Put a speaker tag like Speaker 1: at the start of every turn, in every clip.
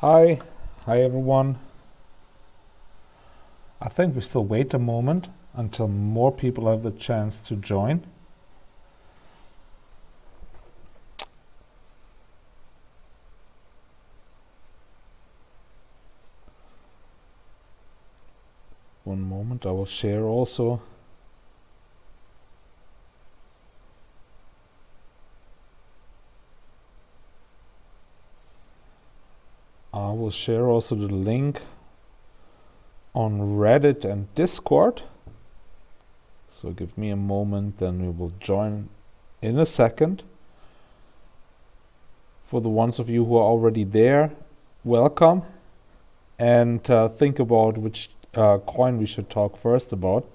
Speaker 1: Hi, hi everyone. I think we still wait a moment until more people have the chance to join. One moment, I will share also. I will share also the link on Reddit and Discord. So give me a moment, then we will join in a second. For the ones of you who are already there, welcome. And think about which coin we should talk first about.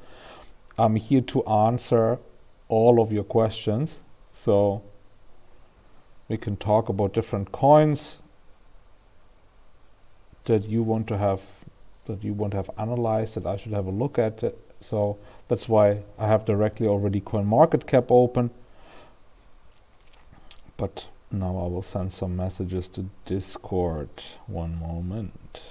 Speaker 1: I'm here to answer all of your questions. So we can talk about different coins that you want to have analyzed, that I should have a look at it. So that's why I have directly already CoinMarketCap open. But now I will send some messages to Discord. One moment.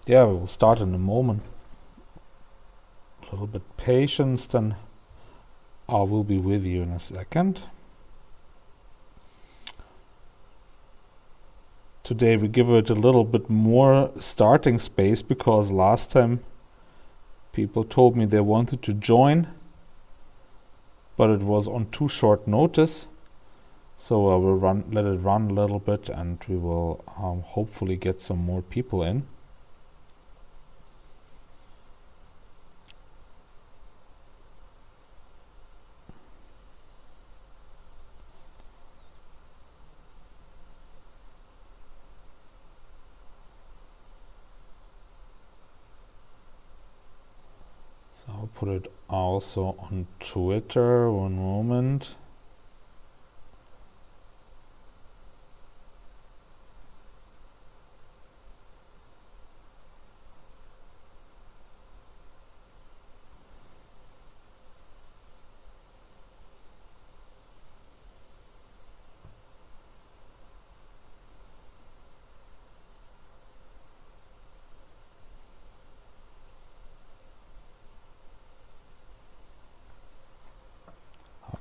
Speaker 1: Yeah, we will start in a moment. A little bit patience, then I will be with you in a second. Today we give it a little bit more starting space because last time people told me they wanted to join, but it was on too short notice. So I will let it run a little bit, and we will hopefully get some more people in. So I'll put it also on Twitter. One moment.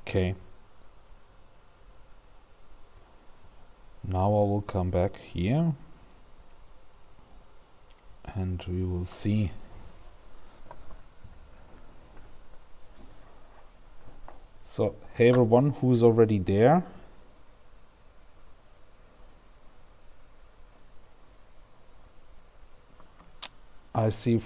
Speaker 1: Okay. Now I will come back here and we will see. So, hey everyone who's already there. I see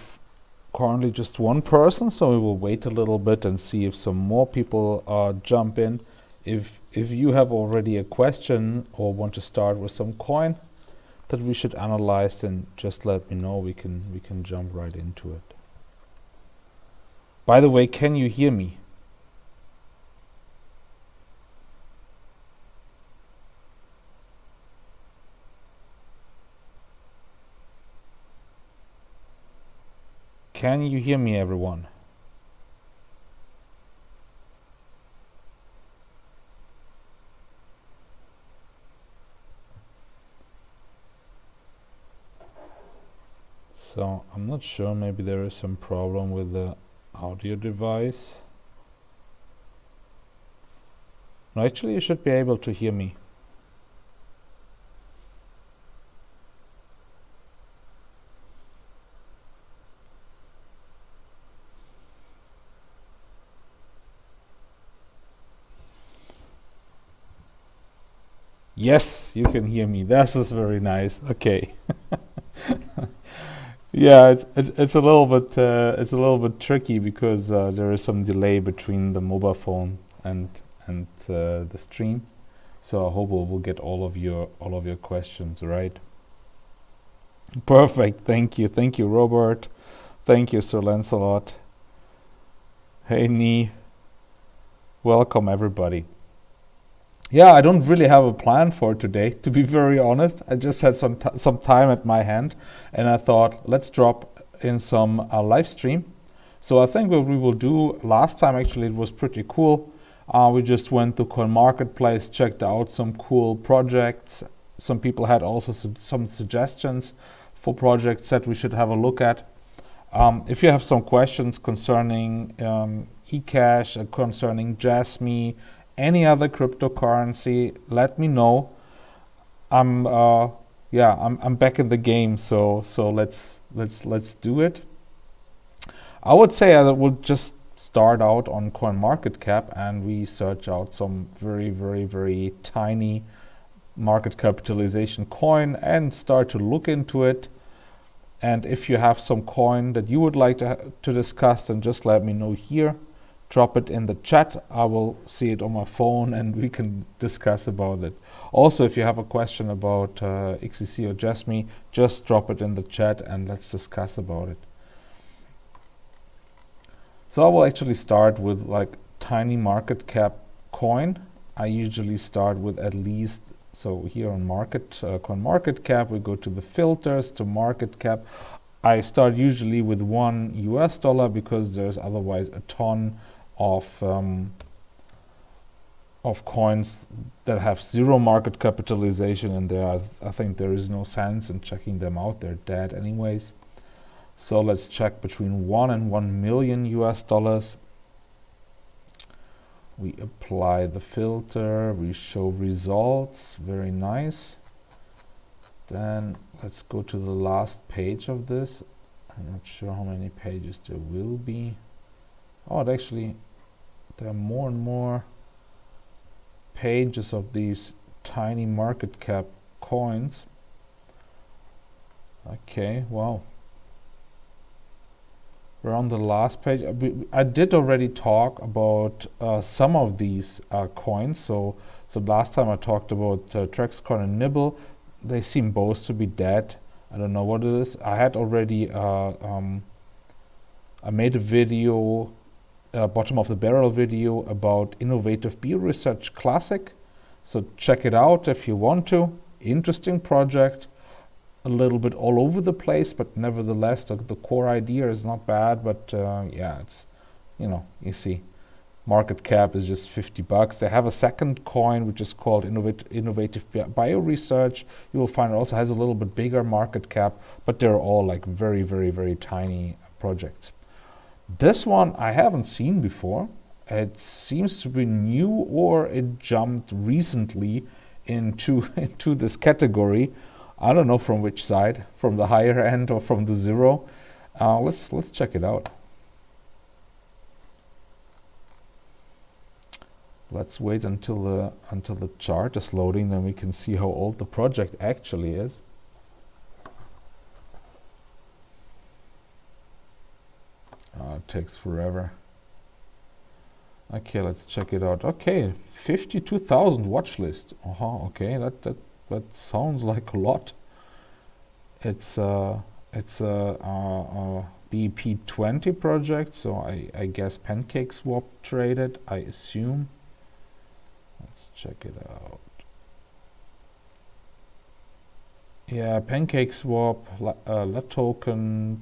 Speaker 1: currently just one person, so we will wait a little bit and see if some more people jump in. If you have already a question or want to start with some coin that we should analyze, then just let me know. We can jump right into it. By the way, can you hear me? Can you hear me, everyone? So I'm not sure, maybe there is some problem with the audio device. No, actually you should be able to hear me. Yes, you can hear me. This is very nice. Okay. Yeah, it's a little bit tricky because there is some delay between the mobile phone and the stream. So I hope we'll get all of your questions right. Perfect. Thank you, Robert. Thank you, Sir Lancelot. Hey, Nee. Welcome, everybody. Yeah, I don't really have a plan for today, to be very honest. I just had some time at my hand, and I thought let's drop in some live stream. So I think what we will do last time actually it was pretty cool. We just went to Coin Marketplace, checked out some cool projects. Some people had also some suggestions for projects that we should have a look at. If you have some questions concerning eCash, concerning Jasmy, any other cryptocurrency, let me know. I'm yeah, I'm back in the game, so let's do it. I would say I would just start out on CoinMarketCap and we search out some very tiny market capitalization coin and start to look into it. And if you have some coin that you would like to discuss, then just let me know here. Drop it in the chat. I will see it on my phone and we can discuss about it. Also, if you have a question about XCC or Jasmy, just drop it in the chat and let's discuss about it. So I will actually start with like tiny market cap coin. I usually start with at least, so here on coin market cap, we go to the filters to market cap. I start usually with $1 because there's otherwise a ton of coins that have zero market capitalization, and there I think there is no sense in checking them out. They're dead anyways. So let's check between 1 and 1 million US dollars. We apply the filter, we show results, very nice. Then let's go to the last page of this. I'm not sure how many pages there will be. Oh, there are more and more pages of these tiny market cap coins. Okay, wow. We're on the last page. I did already talk about some of these coins. So last time I talked about Trexcoin and Nibble. They seem both to be dead. I don't know what it is. I had already I made a video, bottom of the barrel video about Innovative Beer Research Classic. So check it out if you want to. Interesting project. A little bit all over the place, but nevertheless the core idea is not bad. But yeah, it's, you see, market cap is just $50. They have a second coin which is called Innovative Bio Research. You will find it also has a little bit bigger market cap, but they're all like very tiny projects. This one I haven't seen before. It seems to be new, or it jumped recently into this category. I don't know from which side, from the higher end or from the zero. Let's check it out. Let's wait until the chart is loading, then we can see how old the project actually is. It takes forever. Okay, let's check it out. Okay, 52,000 watch list. Okay, that sounds like a lot. It's a BP20 project, so I guess PancakeSwap traded, I assume. Let's check it out. Yeah, PancakeSwap, LAToken,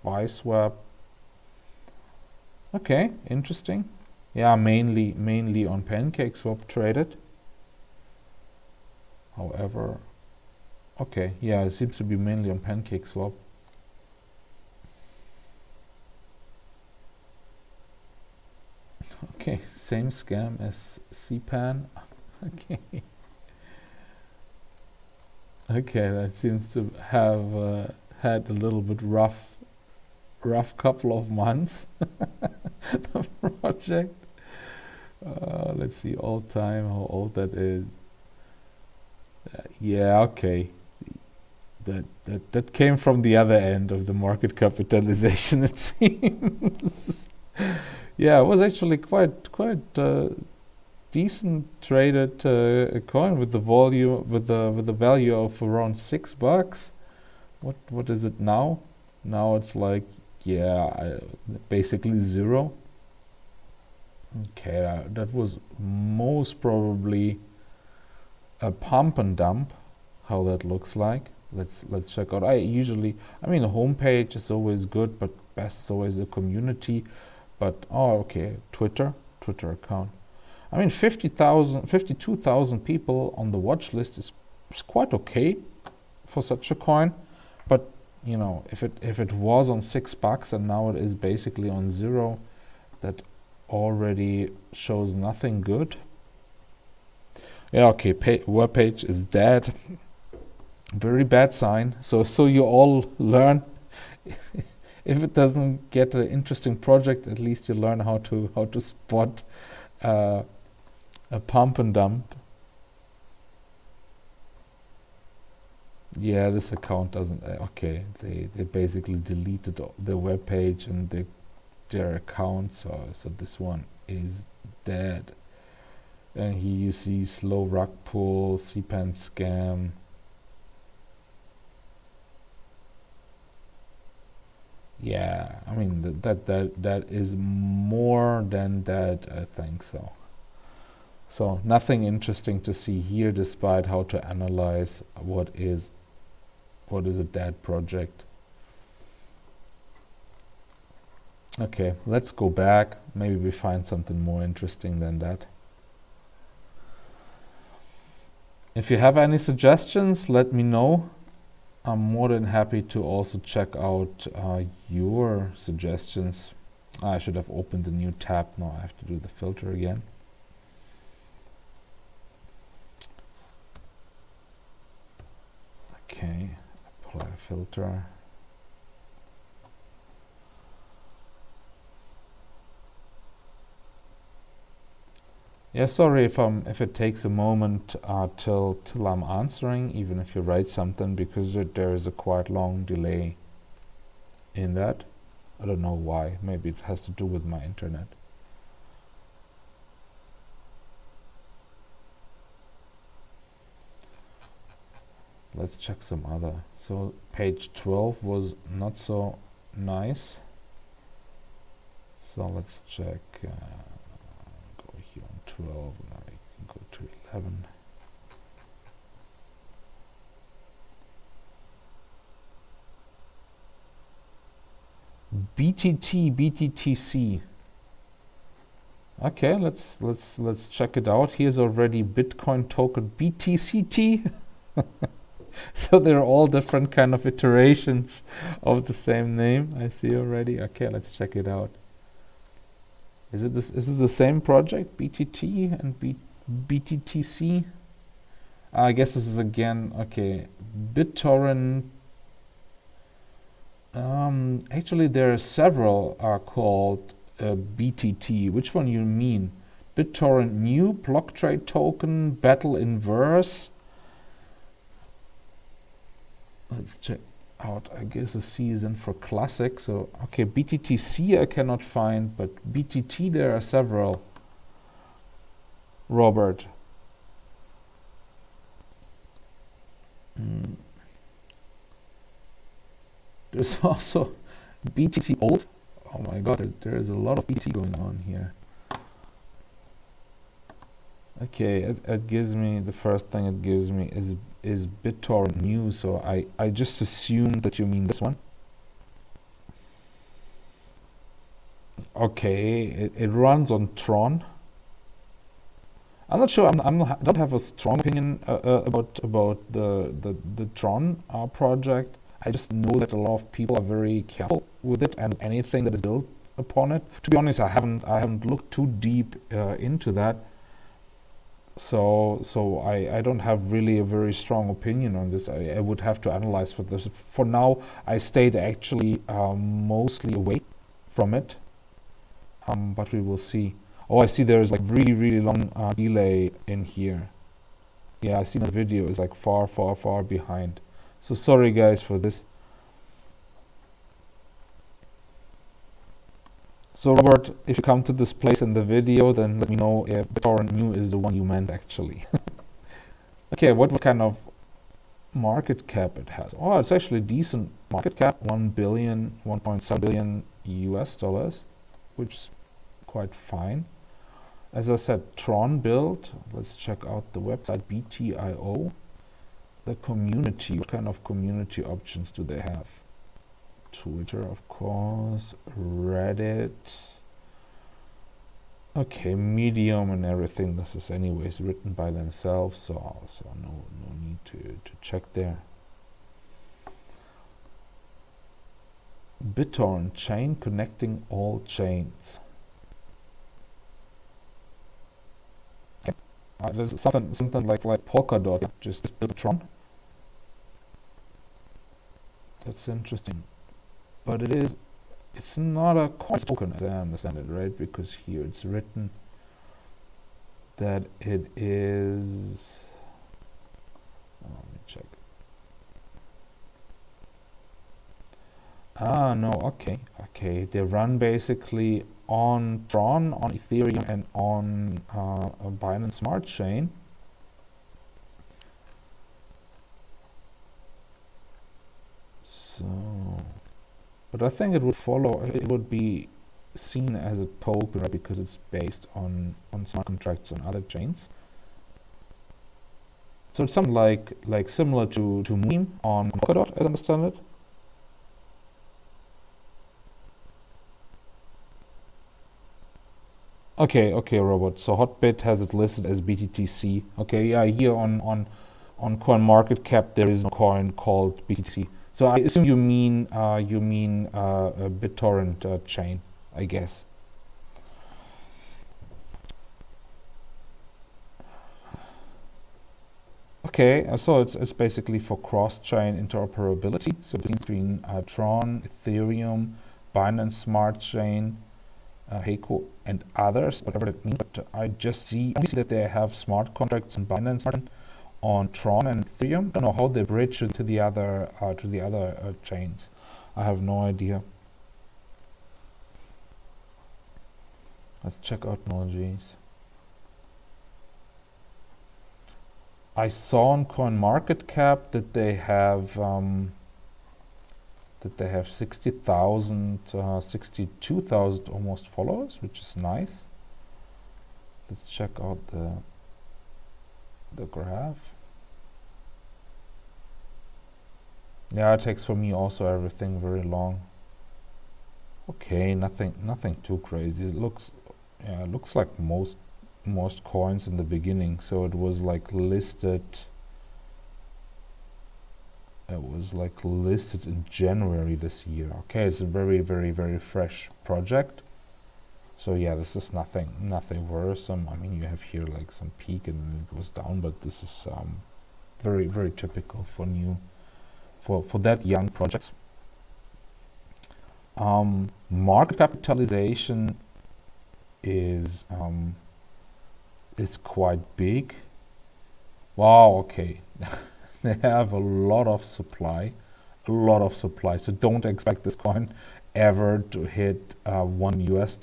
Speaker 1: BuySwap. Okay, interesting. Yeah, mainly on PancakeSwap traded. However, okay, yeah, it seems to be mainly on PancakeSwap. Okay, same scam as CPAN. Okay. Okay, that seems to have had a little bit rough couple of months. The project. Let's see, all time, how old that is. Yeah, okay. That came from the other end of the market capitalization, it seems. Yeah, it was actually quite decent traded coin with the volume with the value of around $6. What is it now? Now it's like, yeah, basically zero. Okay, that was most probably a pump and dump. How that looks like. Let's check out. I mean, the homepage is always good, but best is always the community. But oh, okay, Twitter account. I mean, 52,000 people on the watch list is quite okay for such a coin. But you know, if it was on $6 and now it is basically on zero, that already shows nothing good. Yeah, okay, web page is dead. Very bad sign. So you all learn. If it doesn't get an interesting project, at least you learn how to spot a pump and dump. Yeah, this account doesn't. Okay, they basically deleted the web page and their account. So this one is dead. And here you see slow rug pull, CPAN scam. Yeah, I mean that is more than that, I think so. So nothing interesting to see here, despite how to analyze what is a dead project. Okay, let's go back. Maybe we find something more interesting than that. If you have any suggestions, let me know. I'm more than happy to also check out your suggestions. I should have opened a new tab. Now I have to do the filter again. Okay, apply a filter. Yeah, sorry if it takes a moment till I'm answering, even if you write something, because there is a quite long delay in that. I don't know why. Maybe it has to do with my internet. Let's check some other. So page 12 was not so nice. So let's check. Go here on 12. Now I can go to 11. BTTC. Okay, let's check it out. Here's already Bitcoin token BTCT. So they're all different kind of iterations of the same name. I see already. Okay, let's check it out. Is this the same project, BTT and BTTC? I guess this is again, okay, BitTorrent. Actually, there are several called BTT. Which one you mean? BitTorrent New, Block Trade Token, Battle Inverse. Let's check out. I guess the C is in for classic. So, okay, BTTC I cannot find, but BTT there are several. Robert. There's also BTT Old. Oh my god, there is a lot of BTT going on here. Okay, it gives me, the first thing it gives me is BitTorrent New, so I just assumed that you mean this one. Okay, it runs on Tron. I'm not sure. I don't have a strong opinion about the Tron project. I just know that a lot of people are very careful with it and anything that is built upon it. To be honest, I haven't looked too deep into that. So I don't have really a very strong opinion on this. I would have to analyze for this. For now, I stayed actually mostly away from it. But we will see. Oh, I see there is like really long delay in here. Yeah, I see the video is like far behind. So sorry guys for this. So Robert, if you come to this place in the video, then let me know if BitTorrent New is the one you meant actually. Okay, what kind of market cap it has? Oh, it's actually decent market cap, 1.7 billion US dollars, which is quite fine. As I said, Tron build. Let's check out the website BTIO. The community, what kind of community options do they have? Twitter, of course, Reddit. Okay, Medium and everything. This is anyways written by themselves, so no need to check there. BitTorrent chain connecting all chains. Okay. There's something like Polkadot, just Tron. That's interesting. But it's not a coin token as I understand it, right? Because here it's written that it is, let me check. Ah, no, okay. They run basically on Tron, on Ethereum, and on a Binance Smart Chain. So, but I think it would be seen as a token, right, because it's based on smart contracts on other chains. So it's something like similar to Meme on Polkadot, as I understand it. Okay, Robert. So Hotbit has it listed as BTTC. Okay, yeah, here on CoinMarketCap there is a coin called BTTC. So I assume you mean a BitTorrent chain, I guess. Okay, so it's basically for cross-chain interoperability. So between Tron, Ethereum, Binance Smart Chain, Heiko, and others, whatever that means. But I just only see that they have smart contracts on Binance on Tron and Ethereum. I don't know how they bridge to the other chains. I have no idea. Let's check out Technologies. I saw on CoinMarketCap that they have 60,000, 62,000 almost followers, which is nice. Let's check out the graph. Yeah, it takes for me also everything very long. Okay, nothing too crazy. It looks like most coins in the beginning. So it was like listed. It was like listed in January this year. Okay, it's a very fresh project. So yeah, this is nothing worrisome. I mean, you have here like some peak and then it goes down, but this is very typical for that young projects. Market capitalization is quite big. Wow, okay. They have a lot of supply. So don't expect this coin ever to hit $1 US.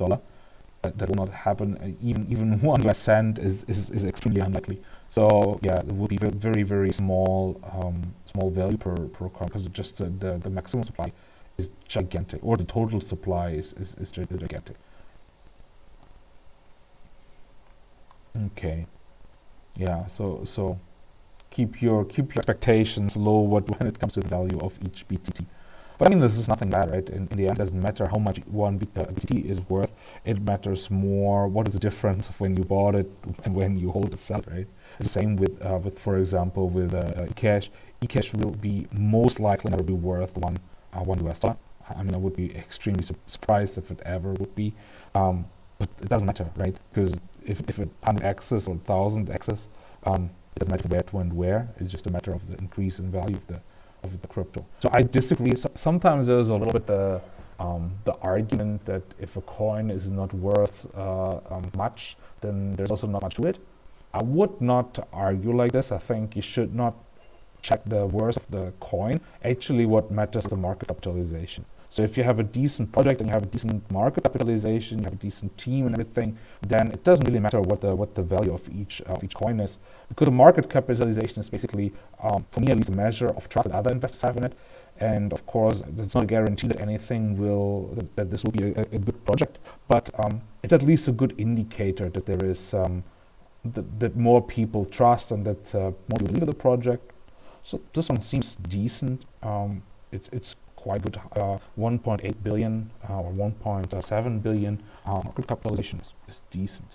Speaker 1: That will not happen. Even 1 US cent is extremely unlikely. So yeah, it will be very small value per coin, because just the maximum supply is gigantic, or the total supply is gigantic. Okay, yeah. So keep your expectations low when it comes to the value of each BTT. But I mean, this is nothing bad, right? In the end, it doesn't matter how much one BTT is worth. It matters more what is the difference of when you bought it and when you hold it, sell it, right? It's the same with for example, with eCash. eCash will be most likely never be worth $1 US. I mean, I would be extremely surprised if it ever would be. But it doesn't matter, right? Because if it 100x's or 1000x's, it doesn't matter where to and where. It's just a matter of the increase in value of the crypto. So I disagree. Sometimes there's a little bit the argument that if a coin is not worth much, then there's also not much to it. I would not argue like this. I think you should not check the worth of the coin. Actually, what matters is the market capitalization. So if you have a decent project and you have a decent market capitalization, you have a decent team and everything, then it doesn't really matter what the value of each coin is, because the market capitalization is basically, for me at least, a measure of trust that other investors have in it. And of course, it's not a guarantee that anything that this will be a good project, but it's at least a good indicator that there is that more people trust and that more people believe in the project. So this one seems decent. It's quite good. 1.8 billion or 1.7 billion market capitalization is decent.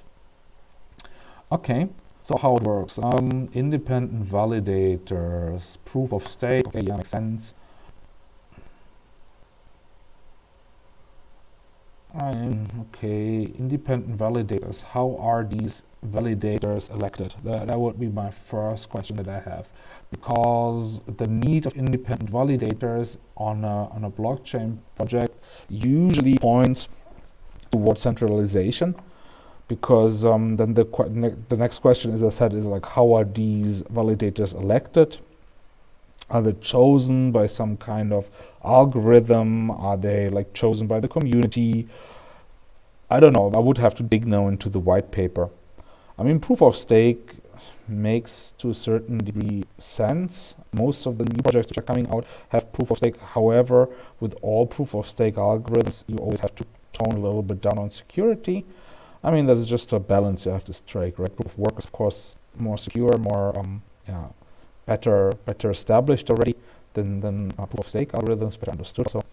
Speaker 1: Okay, so how it works? Independent validators, proof of stake. Okay, yeah, makes sense. Okay, independent validators. How are these validators elected? That would be my first question that I have, because the need of independent validators on a blockchain project usually points towards centralization, because then the next question, as I said, is like, how are these validators elected? Are they chosen by some kind of algorithm? Are they like chosen by the community? I don't know. I would have to dig now into the white paper. I mean, proof of stake makes to a certain degree sense. Most of the new projects which are coming out have proof of stake. However, with all proof of stake algorithms, you always have to tone a little bit down on security. I mean, there's just a balance you have to strike, right? Proof of work is, of course, more secure, more better established already than proof of stake algorithms, better understood also.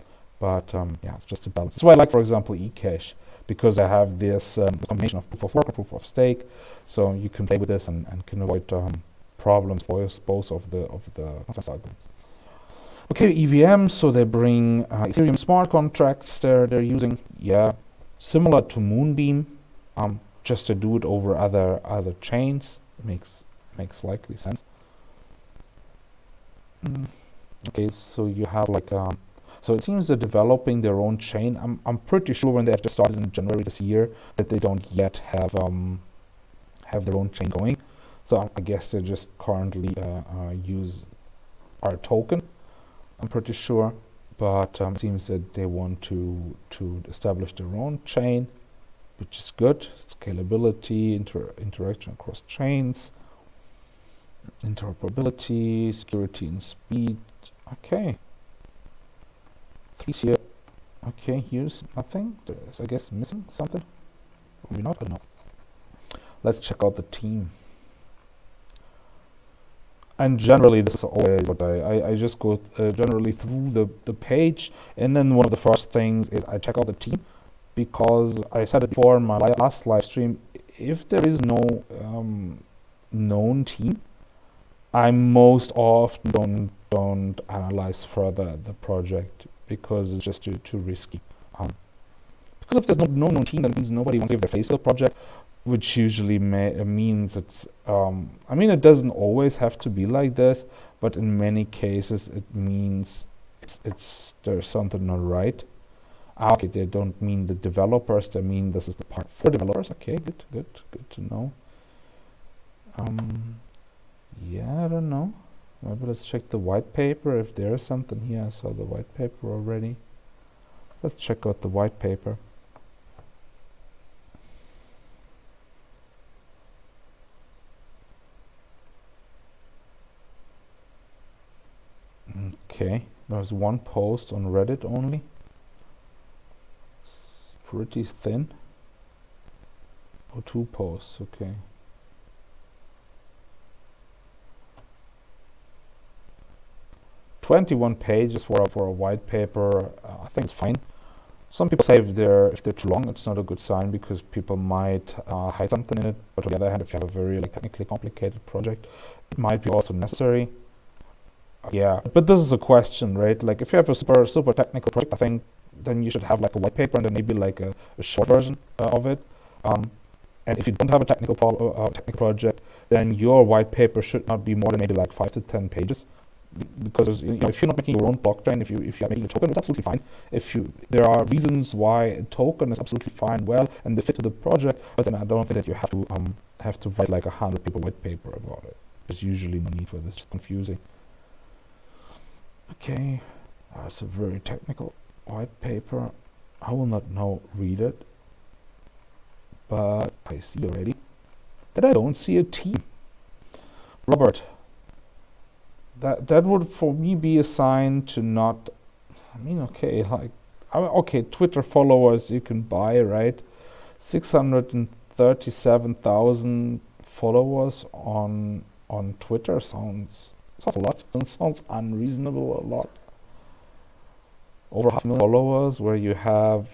Speaker 1: But yeah, it's just a balance. That's why I like, for example, eCash, because I have this combination of proof of work and proof of stake, so you can play with this and can avoid problems for both of the consensus algorithms. Okay, EVM. So they bring Ethereum smart contracts. They're using, yeah, similar to Moonbeam, just to do it over other chains. Makes likely sense. Okay, so you have like so it seems they're developing their own chain. I'm pretty sure when they have just started in January this year that they don't yet have their own chain going. So I guess they just currently use our token, I'm pretty sure. But it seems that they want to establish their own chain, which is good. Scalability, interaction across chains, interoperability, security and speed. Okay. 3 here. Okay, here's nothing. There's, I guess, missing something. Or maybe not, I don't know. Let's check out the team. And generally, this is always what I just go generally through the page, and then one of the first things is I check out the team, because I said it before in my last live stream, if there is no known team, I most often don't analyze further the project, because it's just too risky. Because if there's no known team, that means nobody wants to give their face to the project, which usually means it's, I mean, it doesn't always have to be like this, but in many cases it means there's something not right. Okay, they don't mean the developers, they mean this is the part for developers. Okay, good to know. Yeah, I don't know. Maybe let's check the white paper if there is something here. I saw the white paper already. Let's check out the white paper. Okay, there's one post on Reddit only. It's pretty thin. Oh, 2 posts, okay. "21 pages for a white paper." I think it's fine. Some people say if they're too long, it's not a good sign, because people might hide something in it. But on the other hand, if you have a very technically complicated project, it might be also necessary. Yeah, but this is a question, right? Like, if you have a super technical project, I think then you should have like a white paper and then maybe like a short version of it. And if you don't have a technical project, then your white paper should not be more than maybe like 5 to 10 pages. Because if you're not making your own blockchain, if you're making a token, it's absolutely fine. There are reasons why a token is absolutely fine, well, and they fit to the project. But then I don't think that you have to write like a 100-page white paper about it. There's usually no need for this. It's confusing. Okay, it's a very technical white paper. I will not now read it, but I see already that I don't see a team. Robert, that would for me be a sign to not. I mean, okay, okay, Twitter followers you can buy, right? 637,000 followers on Twitter sounds a lot. Sounds unreasonable a lot. Over 500,000 followers, where you have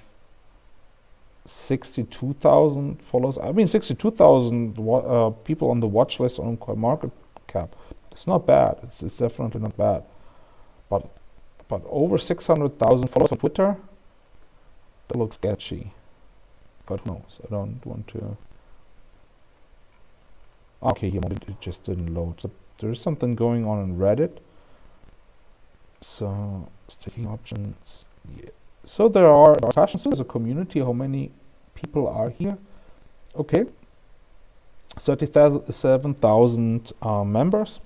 Speaker 1: 62,000 followers. I mean, 62,000 people on the watch list on CoinMarketCap. It's not bad. It's definitely not bad. But over 600,000 followers on Twitter, that looks sketchy. But who knows? I don't want to. Okay, it just didn't load. So there's something going on in Reddit. So staking options. Yeah. So there are sessions. So there's a community. How many people are here? Okay. 37,000 members.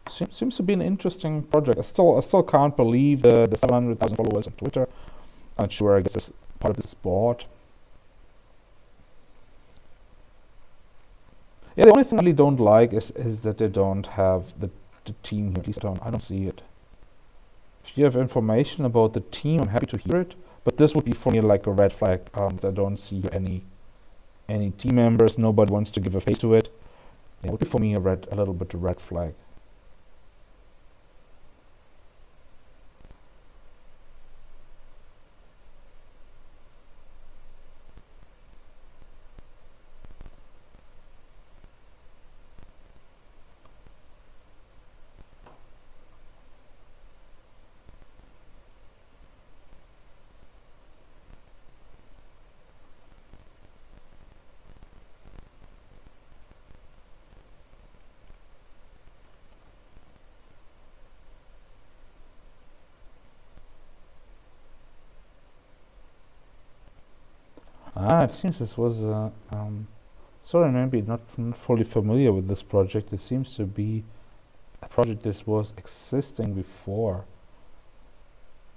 Speaker 1: Seems to be an interesting project. I still can't believe the 700,000 followers on Twitter. Not sure. I guess there's part of this board. Yeah, the only thing I really don't like is that they don't have the team here. At least I don't see it. If you have information about the team, I'm happy to hear it. But this would be for me like a red flag. I don't see any team members. Nobody wants to give a face to it. It would be for me a little bit of red flag. It seems this was sorry, maybe not fully familiar with this project. It seems to be a project that was existing before,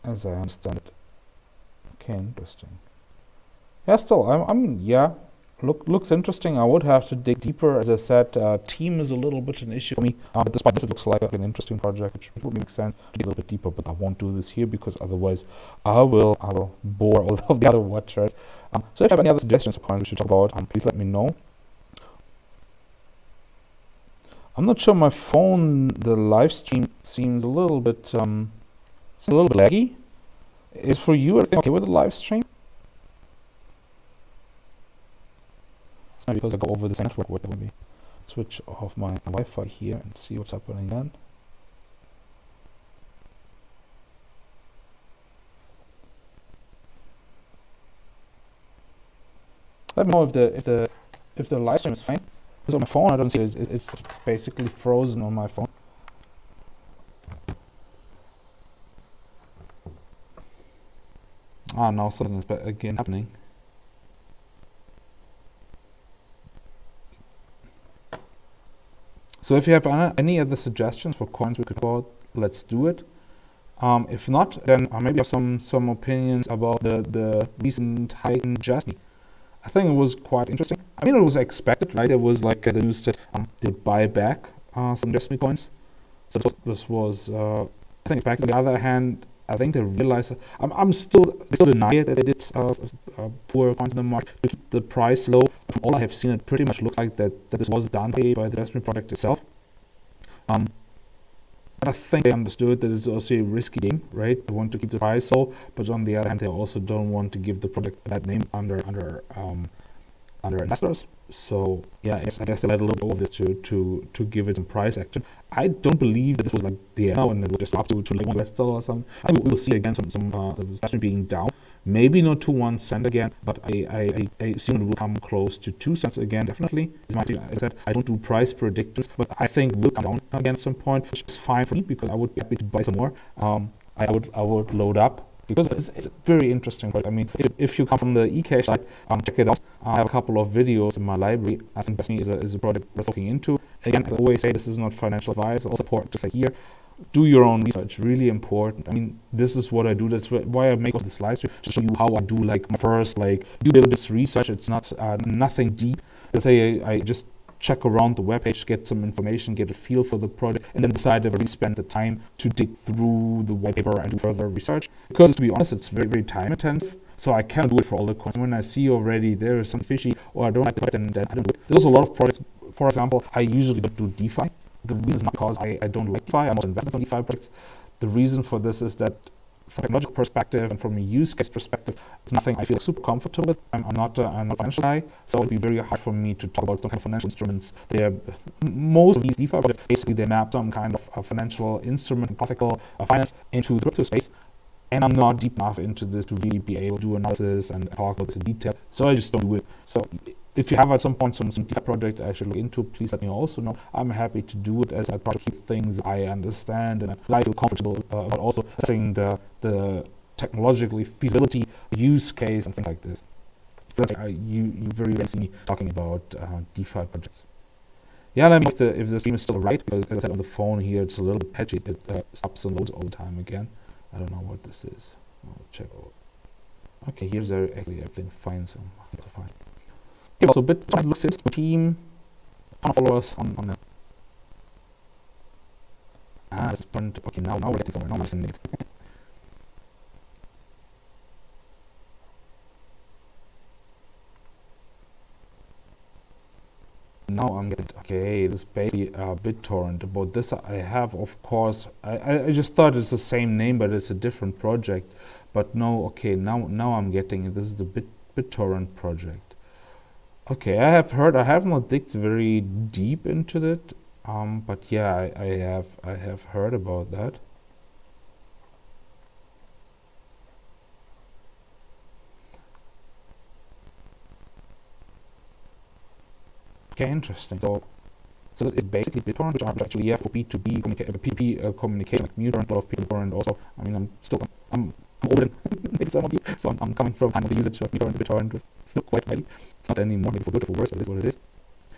Speaker 1: as I understand it. Okay, interesting. Yeah, still, yeah, looks interesting. I would have to dig deeper. As I said, team is a little bit an issue for me. But despite this, it looks like an interesting project, which would make sense to dig a little bit deeper. But I won't do this here because otherwise, I will bore all of the other watchers. So if you have any other suggestions for coins we should talk about, please let me know. I'm not sure my phone, the live stream seems a little bit laggy. Is for you everything okay with the live stream? It's not because I go over this network, what would be. Switch off my Wi-Fi here and see what's happening then. Let me know if the live stream is fine. Because on my phone I don't see it. It's basically frozen on my phone. Now something is again happening. So if you have any other suggestions for coins we could talk about, let's do it. If not, then maybe have some opinions about the recent hike in Jasmy. I think it was quite interesting. I mean, it was expected, right? It was like the news that they buy back some Jasmy coins. So this was I think expected. On the other hand, I think they realized they still deny it that they did poor coins in the market to keep the price low. From all I have seen, it pretty much looks like that this was done by the Jasmy project itself. But I think they understood that it's also a risky game, right? They want to keep the price low, but on the other hand, they also don't want to give the project a bad name under investors. So yeah, I guess they let a little bit of this to give it some price action. I don't believe that this was like the end and it will just drop to like $1 or something. I mean, we'll see again some especially being down. Maybe not to 1 cent again, but I assume it will come close to 2 cents again, definitely. As I said, I don't do price predictions, but I think it will come down again at some point, which is fine for me because I would be happy to buy some more. I would load up because it's a very interesting project. I mean, if you come from the eCash side, check it out. I have a couple of videos in my library. I think Jasmy is a project worth looking into. Again, as I always say, this is not financial advice or support to say here. do your own research. Really important. I mean, this is what I do. That's why I make all the slides to show you how I do like my first like due diligence research. It's not nothing deep. Let's say I just check around the webpage, get some information, get a feel for the project, and then decide if I really spend the time to dig through the white paper and do further research. Because to be honest, it's very, very time intensive. So I can't do it for all the coins. When I see already there is some fishy or I don't like the project, then I don't do it. There's a lot of projects. For example, I usually don't do DeFi. The reason is not because I don't like DeFi. I'm not invested in DeFi projects. The reason for this is that from a technological perspective and from a use case perspective, it's nothing I feel super comfortable with. I'm not a financial guy, so it'd be very hard for me to talk about some kind of financial instruments. Most of these DeFi projects, basically they map some kind of a financial instrument, classical finance, into the crypto space. And I'm not deep enough into this to really be able to do analysis and talk about this in detail. So I just don't do it. So if you have at some point some DeFi project I should look into, please let me also know. I'm happy to do it as I try to keep things I understand and I feel comfortable about also assessing the technologically feasibility, use case, and things like this. So that's you very rarely see me talking about DeFi projects. Yeah, let me know if the stream is still right, because as I said on the phone here, it's a little bit patchy. It stops and loads all the time again. I don't know what this is. I'll check out. Okay, here's actually everything fine, so I think it's fine. Okay, so Bitcoin looks his team, followers on the. This point. Okay, now we're getting somewhere. Now I'm sending it. Now I'm getting okay. This basically BitTorrent. About this, I have, of course. I just thought it's the same name, but it's a different project. But no, okay. Now I'm getting it. This is the BitTorrent project. Okay, I have heard. I have not digged very deep into it. But yeah, I have heard about that. Okay, interesting. So it's basically BitTorrent, which are actually P2P communication, like Mutor and a lot of BitTorrent also. I mean, I'm older than maybe some of you, so I'm coming from kind of the usage of BitTorrent was still quite heavy. It's not anymore, maybe for good or for worse, but it is what it is.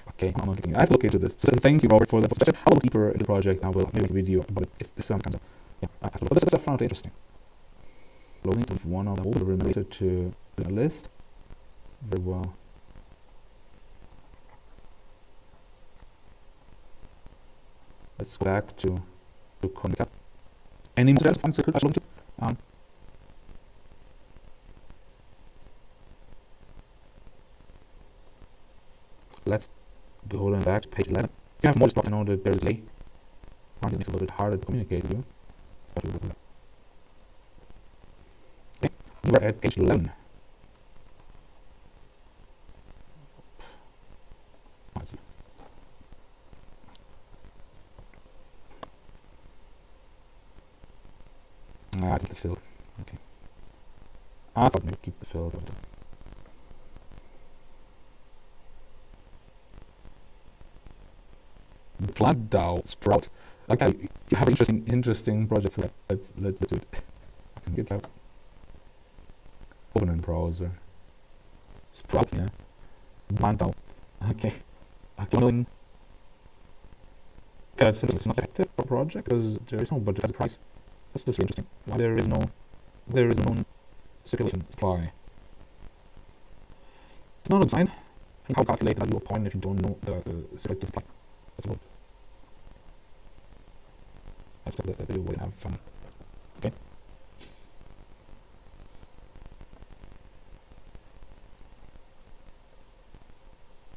Speaker 1: Okay, I'm not getting. I have to look into this. So thank you, Robert, for the suggestion. I'll look deeper into the project. I will maybe make a video about it if this comes up. Yeah, I have to look. But this I found interesting. Loading to one of the related to the list. Very well. Let's go back to CoinCap. Any more funds I could look into? Let's go back to page 11. If you have more stock, I know that there's a delay. It makes it a little bit harder to communicate with you. Okay, we're at page 11. I keep the field. Okay. I thought maybe keep the field. Plant DAO Sprout. Okay, you have interesting projects. Let's do it. I can get that. Open in browser. Sprout, yeah. Plant DAO. Okay. Okay. It's not active for project because there is no budget as a price. That's just interesting. Why there is no circulation supply. It's not a design. How calculate value of coin if you don't know the circulation supply? That's about. That's the video we have fun. Okay.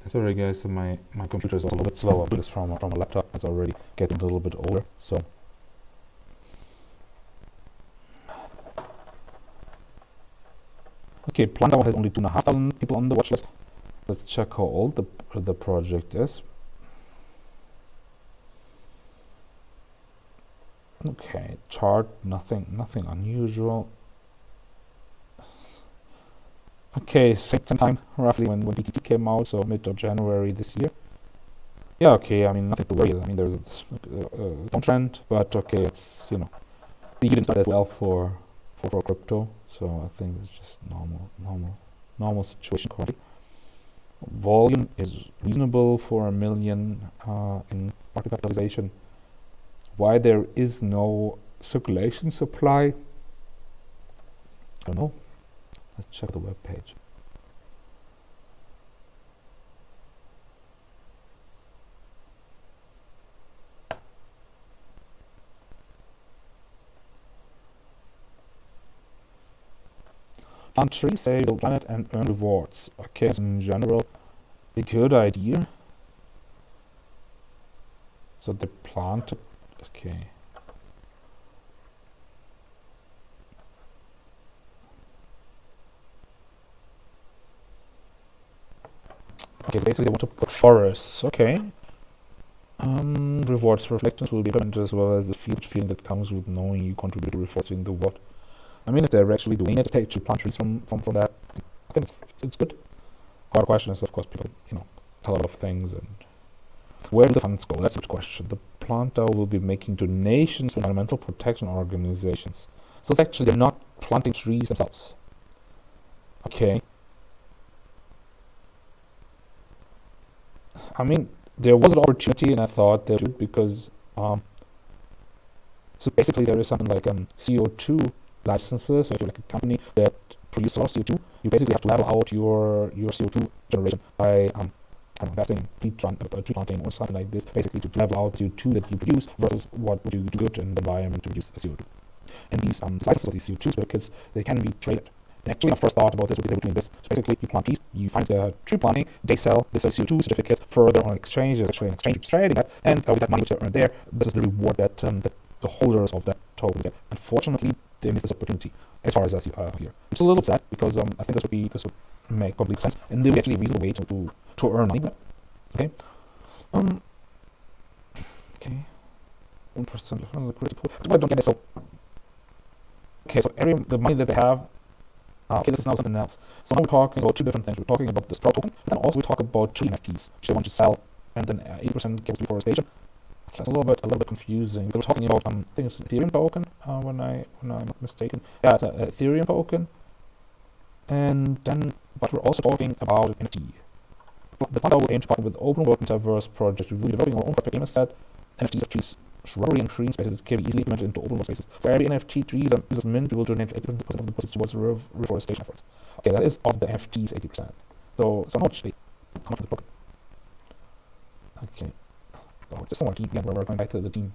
Speaker 1: Sorry guys, my computer is also a little bit slower. This from a laptop. It's already getting a little bit older, so. Okay, Plantdao has only 2,500 people on the watch list. Let's check how old the project is. Okay, chart, nothing unusual. Okay, same time roughly when BTT came out, so mid of January this year. Yeah, okay, I mean nothing to worry. I mean there's a downtrend, but okay, it's you didn't start that well for crypto, so I think it's just normal situation currently. Volume is reasonable for 1 million in market capitalization. Why there is no circulation supply? I don't know. Let's check the web page. Plant trees, save the planet, and earn rewards. Okay, in general, a good idea. So the plant. Okay. Okay, so basically they want to put forests. Okay. Rewards reflections will be implemented as well as the feeling that comes with knowing you contribute to reforesting the world. I mean, if they're actually doing it, to plant trees from that, I think it's good. Our question is, of course, people, tell a lot of things, and where do the funds go? That's a good question. The plant DAO will be making donations to environmental protection organizations. So it's actually, they're not planting trees themselves. Okay. I mean, there was an opportunity, and I thought they should, because so basically there is something like CO2 licenses. So if you're like a company that produces a lot of CO2, you basically have to level out your CO2 generation by investing in tree planting or something like this, basically to level out CO2 that you produce versus what would you do good in the environment to reduce CO2. And these licenses, these CO2 certificates, they can be traded. And actually, my first thought about this would be they were doing this. So basically, you plant trees, you find the tree planting, they sell this CO2 certificates further on exchange. There's actually an exchange trading that, and with that money which they earn there, this is the reward that the holders of that token get. Unfortunately, they missed this opportunity as far as I see here. It's a little sad because I think this would make complete sense, and there would be actually a reasonable way to earn money. Okay. Okay. 1% of liquidity pool. But I don't get it. So okay, so the money that they have. Okay, this is now something else. So now we're talking about two different things. We're talking about the Sprout token, but then also we talk about tree NFTs, which they want to sell, and then 80% gives reforestation. Okay, that's a little bit confusing. We're talking about I think it's Ethereum token. When I'm not mistaken, yeah, it's an Ethereum token. And then, but we're also talking about NFT. The fund will aim to partner with open world metaverse projects. We're developing our own project game set. NFTs of trees, shrubbery and green spaces that can be easily implemented into open world spaces. For every NFT trees and users mint, we will donate 80% of the proceeds towards reforestation efforts. Okay, that is of the NFTs 80%. So how much of the token? Okay. Oh, it's just more deep. Yeah, we're going back to the team.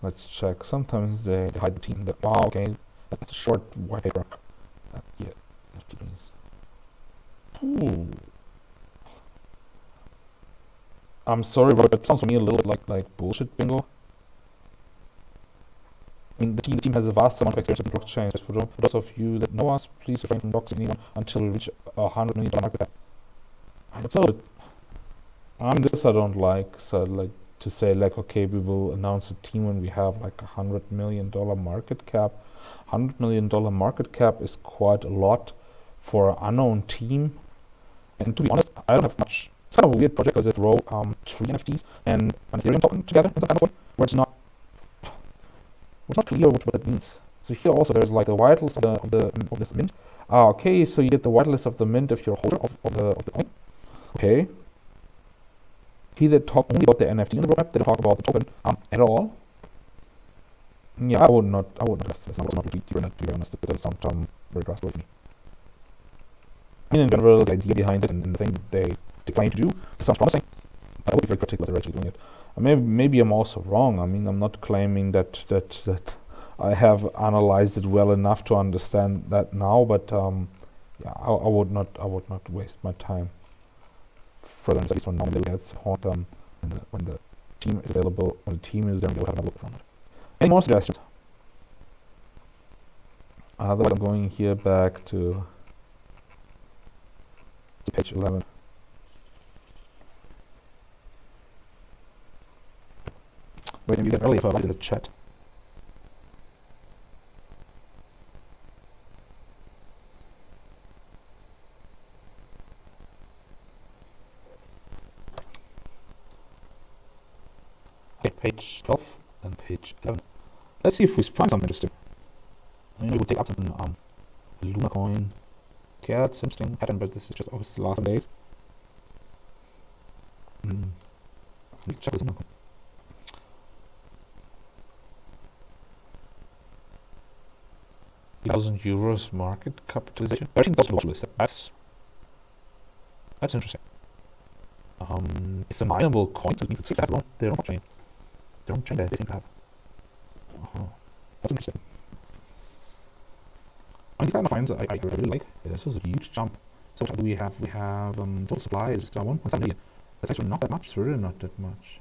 Speaker 1: Let's check. Sometimes they hide the team. Wow, okay. That's a short white paper. Yeah, NFT trees. Ooh. I'm sorry, but it sounds to me a little bit like bullshit bingo. I mean, the team has a vast amount of experience with blockchains. For those of you that know us, please refrain from doxing anyone until we reach $100 million market cap. It's a little bit. I mean, this I don't like. So, like to say, like, okay, we will announce a team when we have like $100 million market cap. $100 million market cap is quite a lot for an unknown team. And to be honest, I don't have much. It's kind of a weird project because they throw tree NFTs and an Ethereum token together in some kind of way, where it's not clear what that means. So here also there's like the whitelist of this mint. Okay, so you get the whitelist of the mint if you're a holder of the coin. Okay. Here they talk only about the NFT in the roadmap. They don't talk about the token at all. Yeah, I would not. That's not really deeper in that, to be honest. It doesn't sound very grassroots to me. I mean, in general, the idea behind it and the thing they claim to do sounds promising. I would be very critical that they're actually doing it. Maybe I'm also wrong. I mean, I'm not claiming that I have analyzed it well enough to understand that now. But yeah, I would not waste my time further than at least when normally gets hot. When the team is available, when the team is there, we'll have a look from it. Any more suggestions? Otherwise, I'm going here back to page 11. Wait, you get early if I like the chat. Okay, page 12 and page 11. Let's see if we find something interesting. Maybe we'll take up something, Luna coin. Okay, that's interesting pattern, but this is just obviously the last days. Let's check this Luna coin. 1,000 euros market capitalization. 13,000 watch list. That's interesting. It's a mineable coin, so it means it's safe to have their own blockchain. Their own chain that they seem to have. That's interesting. These kind of finds I really like. This is a huge jump. So what do we have? We have total supply is just 1.7 million. That's actually not that much. It's really not that much.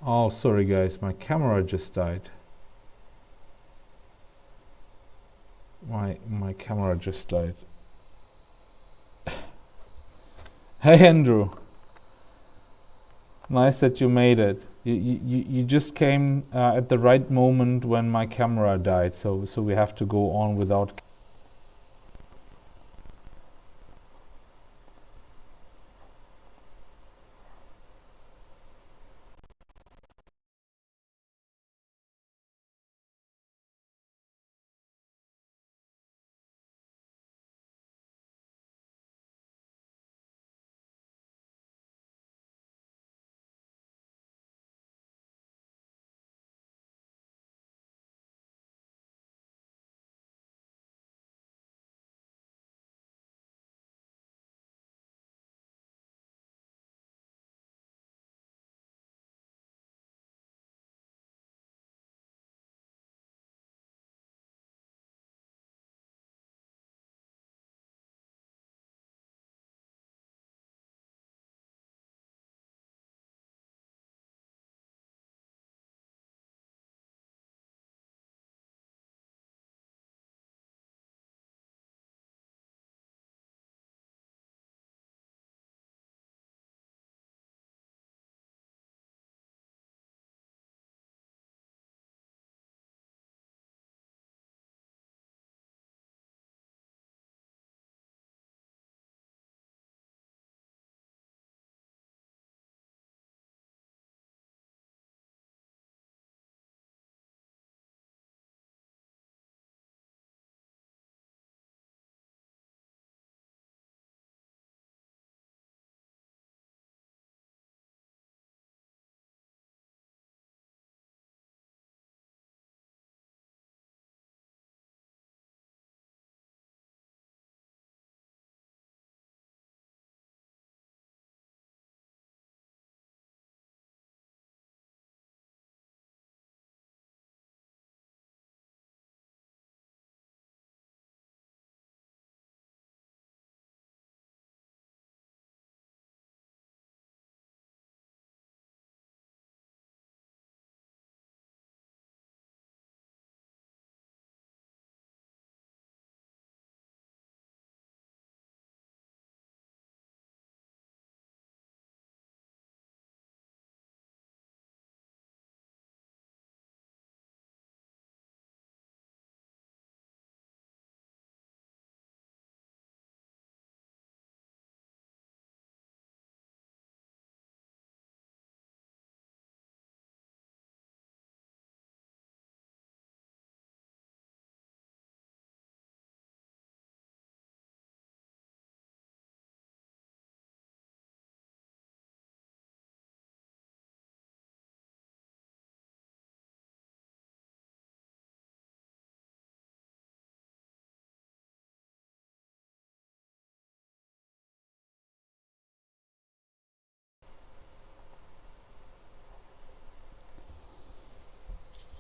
Speaker 1: Oh, sorry guys, my camera just died. My camera just died. Hey Andrew, nice that you made it. You just came at the right moment when my camera died, so we have to go on without.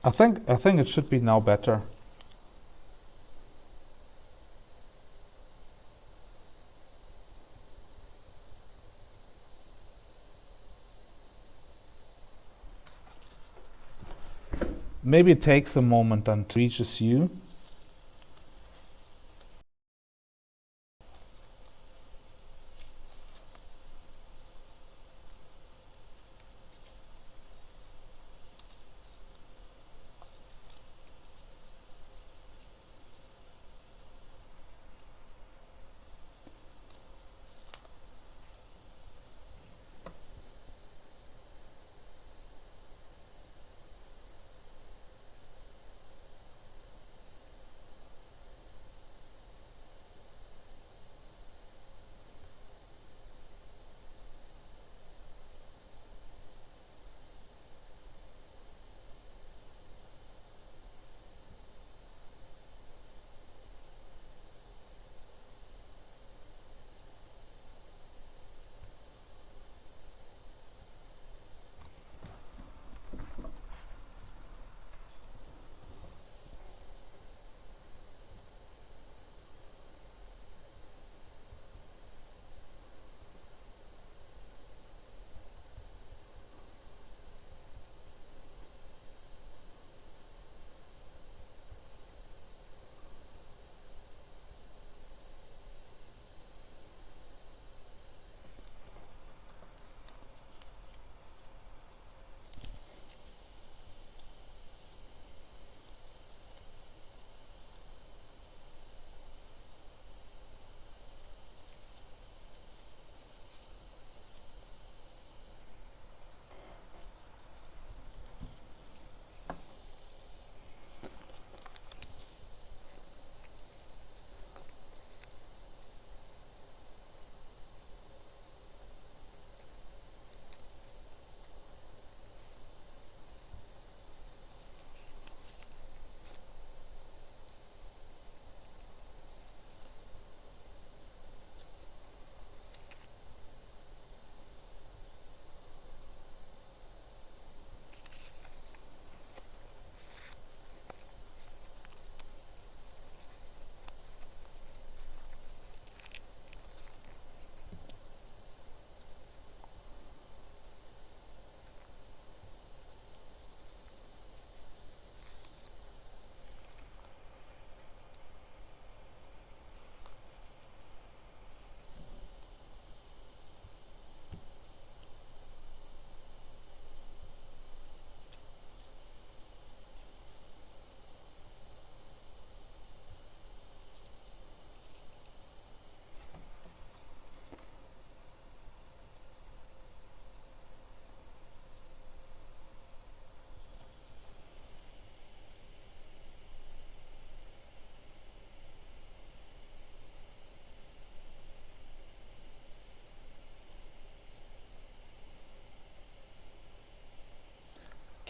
Speaker 1: I think it should be now better. Maybe it takes a moment until it reaches you.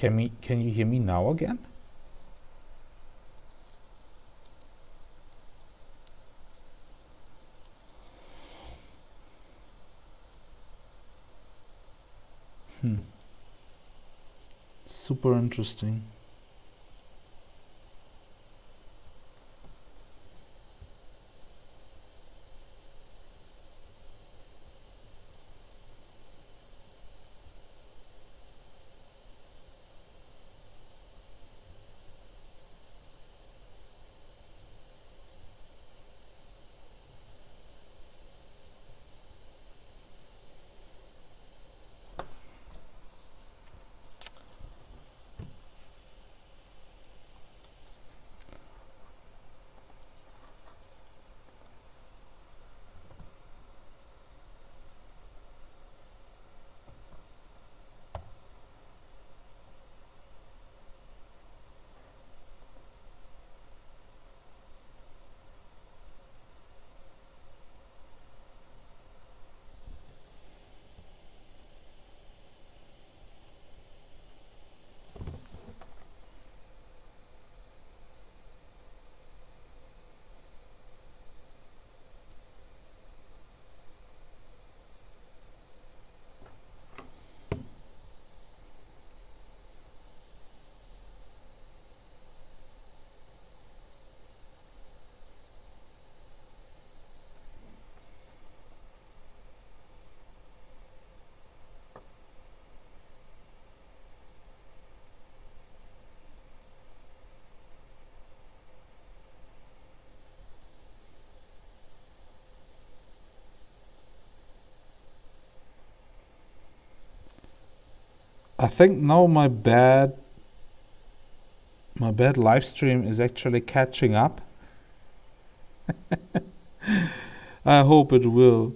Speaker 1: Can you hear me now again? Super interesting. I think now my bad live stream is actually catching up. I hope it will.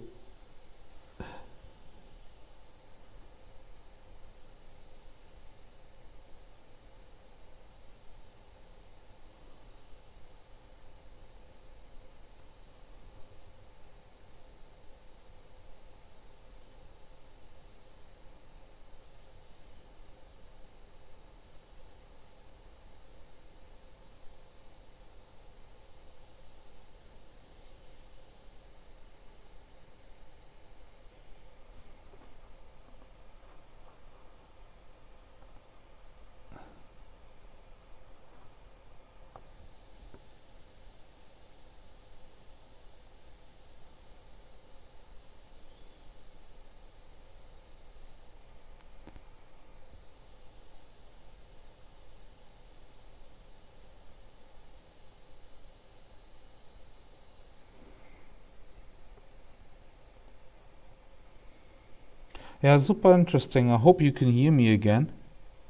Speaker 1: Yeah, super interesting. I hope you can hear me again.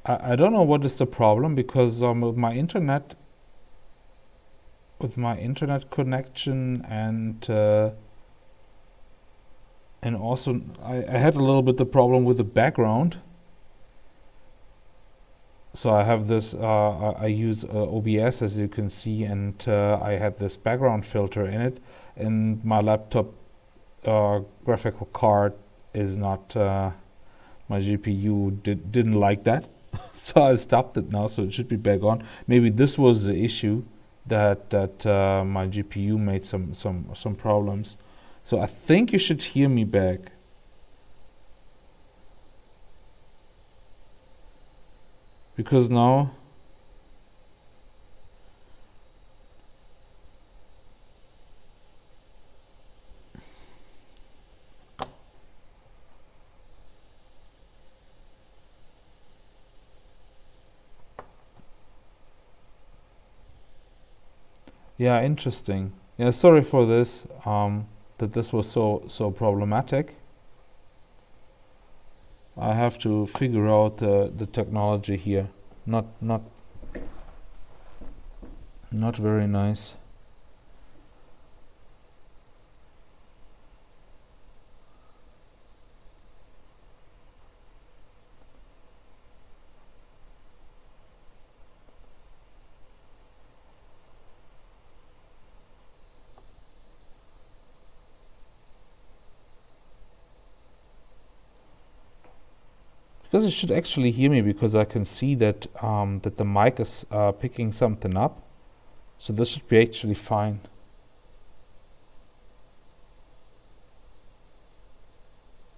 Speaker 1: I don't know what is the problem because with my internet connection and also I had a little bit the problem with the background. So I have this. I use OBS as you can see, and I had this background filter in it, and my laptop graphical card is not. My GPU didn't like that, so I stopped it now. So it should be back on. Maybe this was the issue that my GPU made some problems. So I think you should hear me back because now. Yeah, interesting. Yeah, sorry for this. That this was so problematic. I have to figure out the technology here. Not not not very nice. because you should actually hear me because I can see that that the mic is picking something up. So this should be actually fine.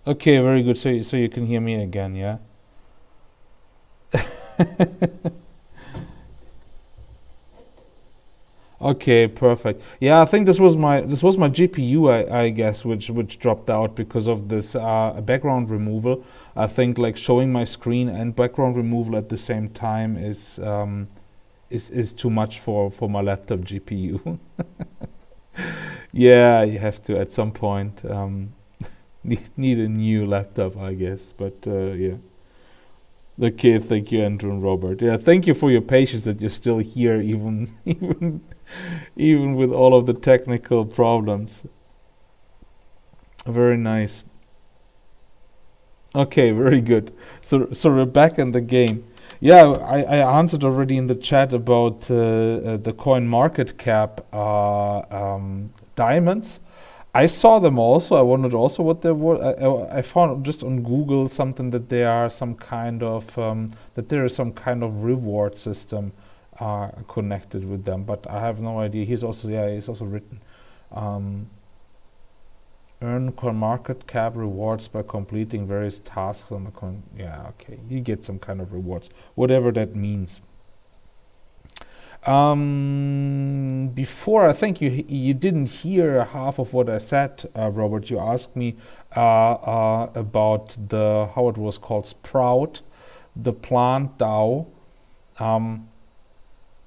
Speaker 1: Okay, very good. So you can hear me again, yeah? Okay, perfect. Yeah, I think this was my GPU, I guess, which dropped out because of this background removal. I think like showing my screen and background removal at the same time is too much for my laptop GPU. Yeah, you have to at some point need a new laptop, I guess. But yeah. Okay, thank you, Andrew and Robert. Yeah, thank you for your patience that you're still here, even even with all of the technical problems. Very nice. Okay, very good. So we're back in the game. Yeah, I answered already in the chat about the coin market cap diamonds. I saw them also. I wondered also what they were. I found just on Google something that they are some kind of that there is some kind of reward system connected with them, but I have no idea. He's also written um, earn coin market cap rewards by completing various tasks on the coin. Yeah, okay, you get some kind of rewards, whatever that means. Before, I think you didn't hear half of what I said, Robert. You asked me about the how it was called Sprout, the plant DAO. Um,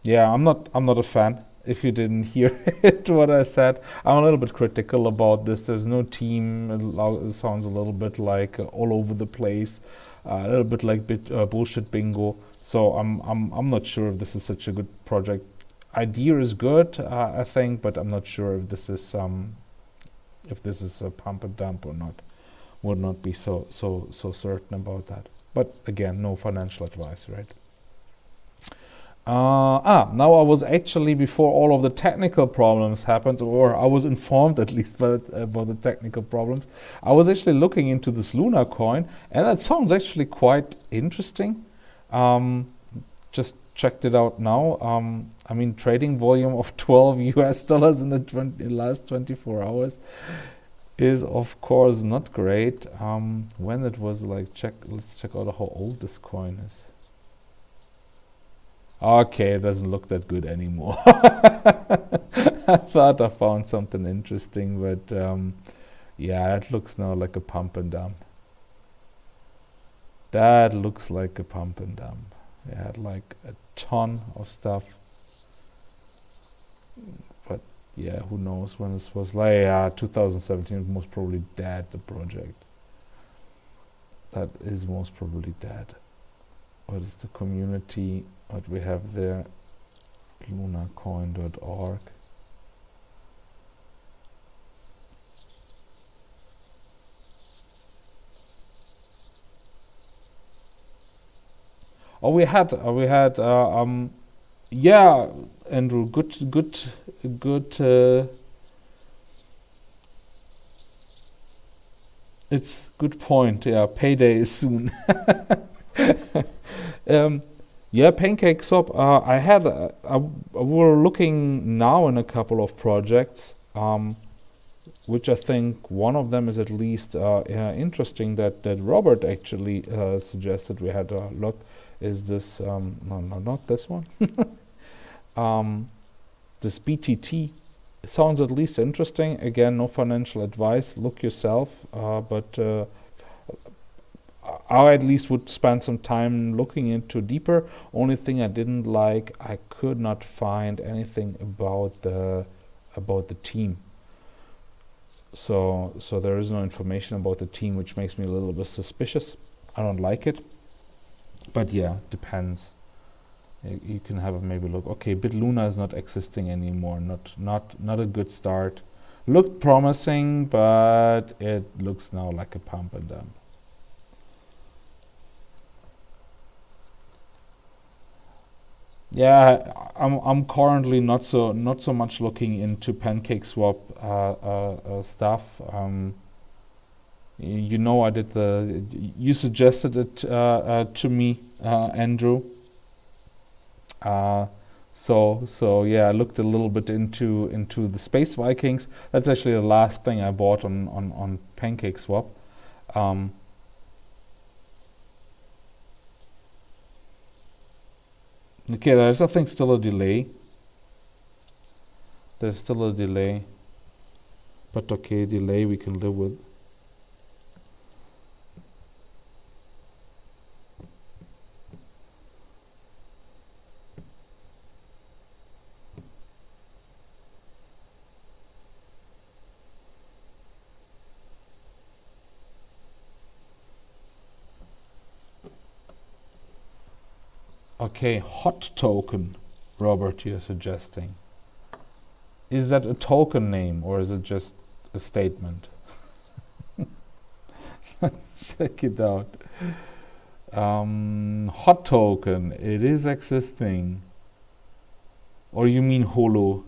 Speaker 1: yeah, I'm not a fan. If you didn't hear it, what I said, I'm a little bit critical about this. There's no team. It sounds a little bit like all over the place, a little bit like bullshit bingo. So I'm not sure if this is such a good project. Idea is good, I think, but I'm not sure if this is a pump and dump or not. Would not be so certain about that. But again, no financial advice, right? Now I was actually, before all of the technical problems happened, or I was informed at least about the technical problems, I was actually looking into this Luna coin, and that sounds actually quite interesting. Just checked it out now. I mean, trading volume of $12 in the last 24 hours is of course not great. When it was like, let's check out how old this coin is. Okay, it doesn't look that good anymore. I thought I found something interesting, but yeah, it looks now like a pump and dump. That looks like a pump and dump. It had like a ton of stuff, but yeah, who knows when this was like 2017, most probably dead, the project. That is most probably dead. What is the community? What we have there? lunacoin.org. Oh, yeah, Andrew, good. It's good point. Yeah, payday is soon. Um, yeah, PancakeSwap. We're looking now in a couple of projects, which I think one of them is at least interesting that Robert actually suggested we had a look. Is this no, not this one? This BTT sounds at least interesting. Again, no financial advice. Look yourself, but I at least would spend some time looking into deeper. Only thing I didn't like, I could not find anything about the team. So there is no information about the team, which makes me a little bit suspicious. I don't like it, but yeah, depends. You can have a maybe look. Okay, BitLuna is not existing anymore. Not a good start. Looked promising, but it looks now like a pump and dump. Yeah, I'm currently not so much looking into PancakeSwap stuff. You know, I did you suggested it to me, Andrew. Uh, so yeah, I looked a little bit into the Space Vikings. That's actually the last thing I bought on PancakeSwap. Um, okay, there's I think still a delay. There's still a delay, but okay, delay we can live with. Okay, hot token, Robert, you're suggesting. Is that a token name or is it just a statement? Let's check it out. Hot token, it is existing. Or you mean holo?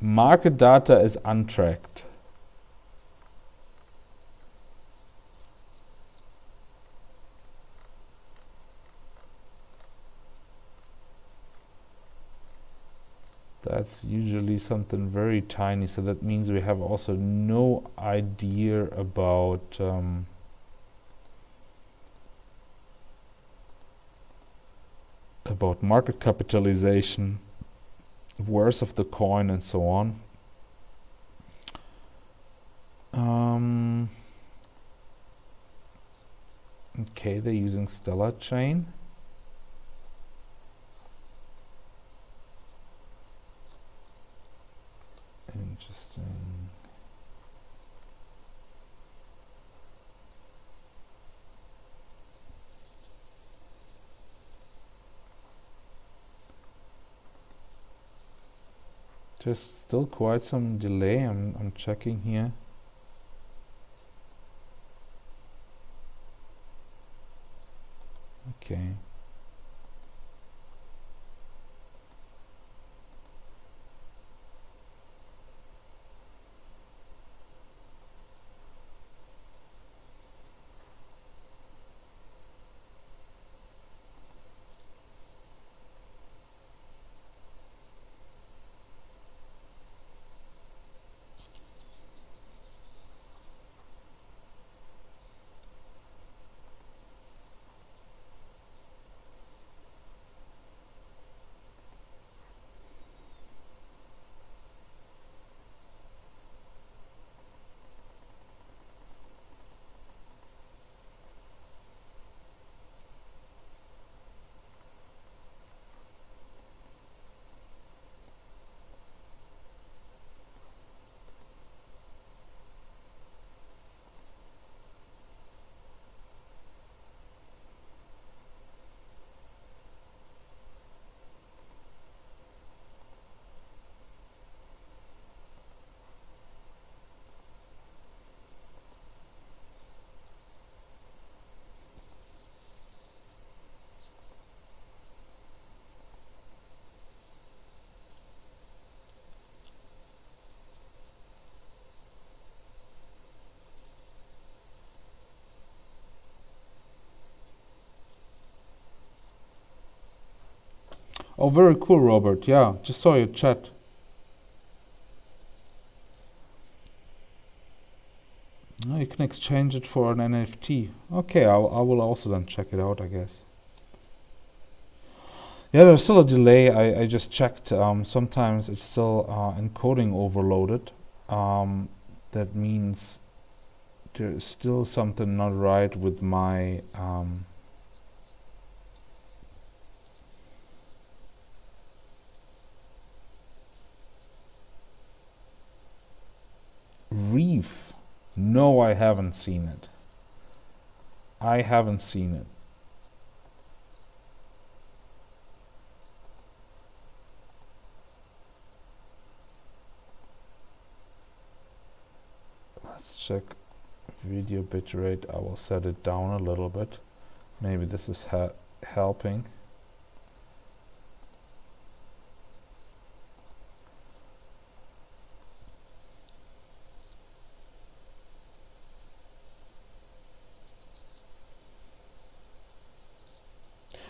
Speaker 1: Market data is untracked. That's usually something very tiny, so that means we have also no idea about market capitalization, worth of the coin, and so on. Okay, they're using Stellar Chain. Interesting. There's still quite some delay. I'm checking here. Okay. Oh, very cool, Robert. Yeah, just saw your chat. Oh, you can exchange it for an NFT. Okay, I will also then check it out, I guess. Yeah, there's still a delay. I just checked. Sometimes it's still encoding overloaded. That means there is still something not right with my Reef. No, I haven't seen it. I haven't seen it. Let's check video bitrate. I will set it down a little bit. Maybe this is helping.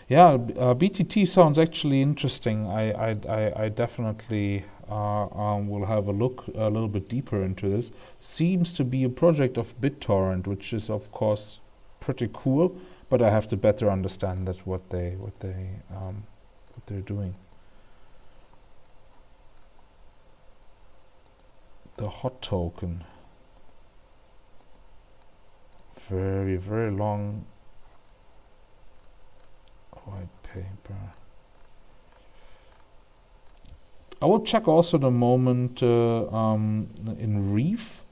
Speaker 1: Yeah, BTT sounds actually interesting. I definitely will have a look a little bit deeper into this. Seems to be a project of BitTorrent, which is of course pretty cool, but I have to better understand that what they're doing. The hot token, very long white paper. I will check also the moment in Reef.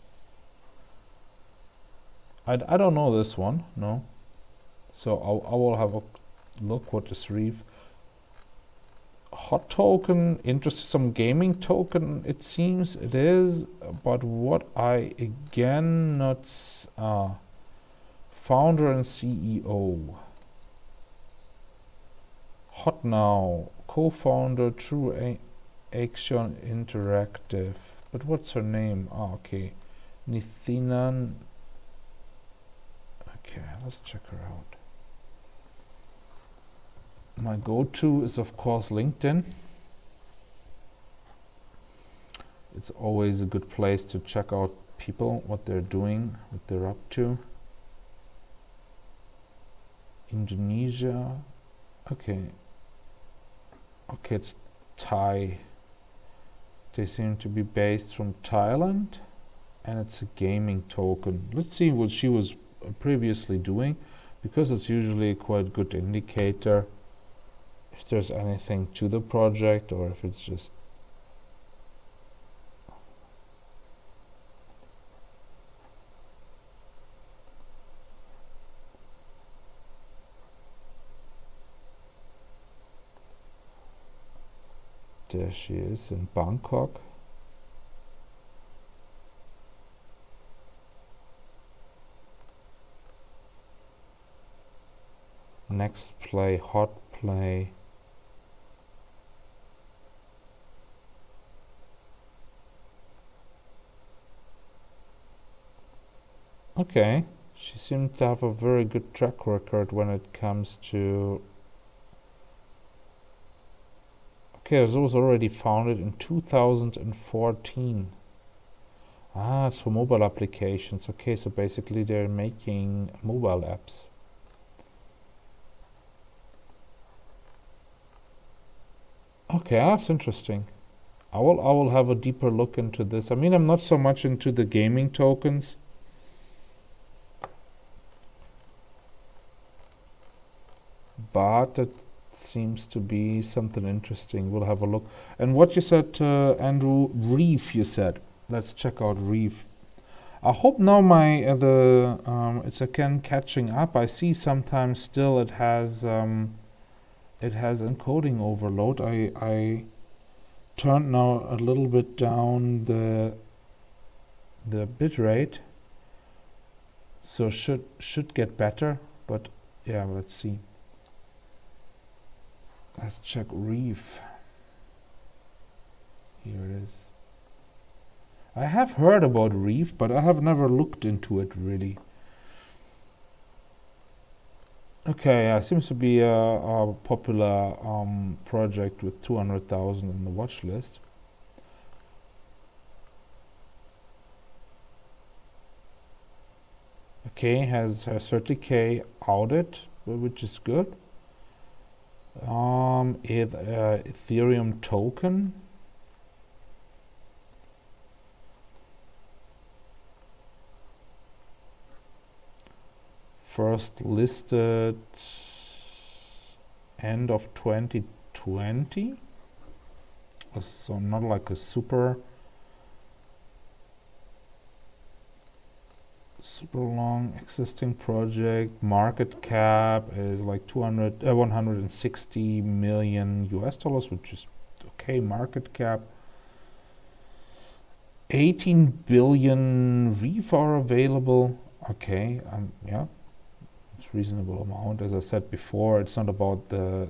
Speaker 1: I don't know this one, no. So I will have a look what is Reef. Hot token, interested some gaming token, it seems it is, but what I again not founder and CEO. Hot Now, co-founder True Action Interactive. But what's her name? Okay. Nithinan. Okay, let's check her out. My go-to is of course LinkedIn. It's always a good place to check out people, what they're doing, what they're up to. Indonesia. Okay. Okay, it's Thai. They seem to be based from Thailand, and it's a gaming token. Let's see what she was previously doing, because it's usually a quite good indicator if there's anything to the project or if it's just there she is in Bangkok. Next play, hot play. Okay, she seemed to have a very good track record when it comes to... Okay, it was already founded in 2014. Ah, it's for mobile applications. Okay, so basically they're making mobile apps. Okay, that's interesting. I will have a deeper look into this. I mean, I'm not so much into the gaming tokens. But it seems to be something interesting. We'll have a look. And what you said, Andrew, Reef, you said. Let's check out Reef. I hope now my it's again catching up. I see sometimes still it has encoding overload. I turned now a little bit down the bit rate, so should get better. But yeah, let's see. Let's check Reef. Here it is. I have heard about Reef, but I have never looked into it really. Okay, yeah, seems to be a popular project with 200,000 in the watch list. Okay, has a 30k audit, which is good. Ethereum token. First listed end of 2020. So not like a super long existing project. Market cap is like 160 million US dollars, which is okay market cap. 18 billion Reef are available. Okay, yeah, it's reasonable amount. As I said before, it's not about the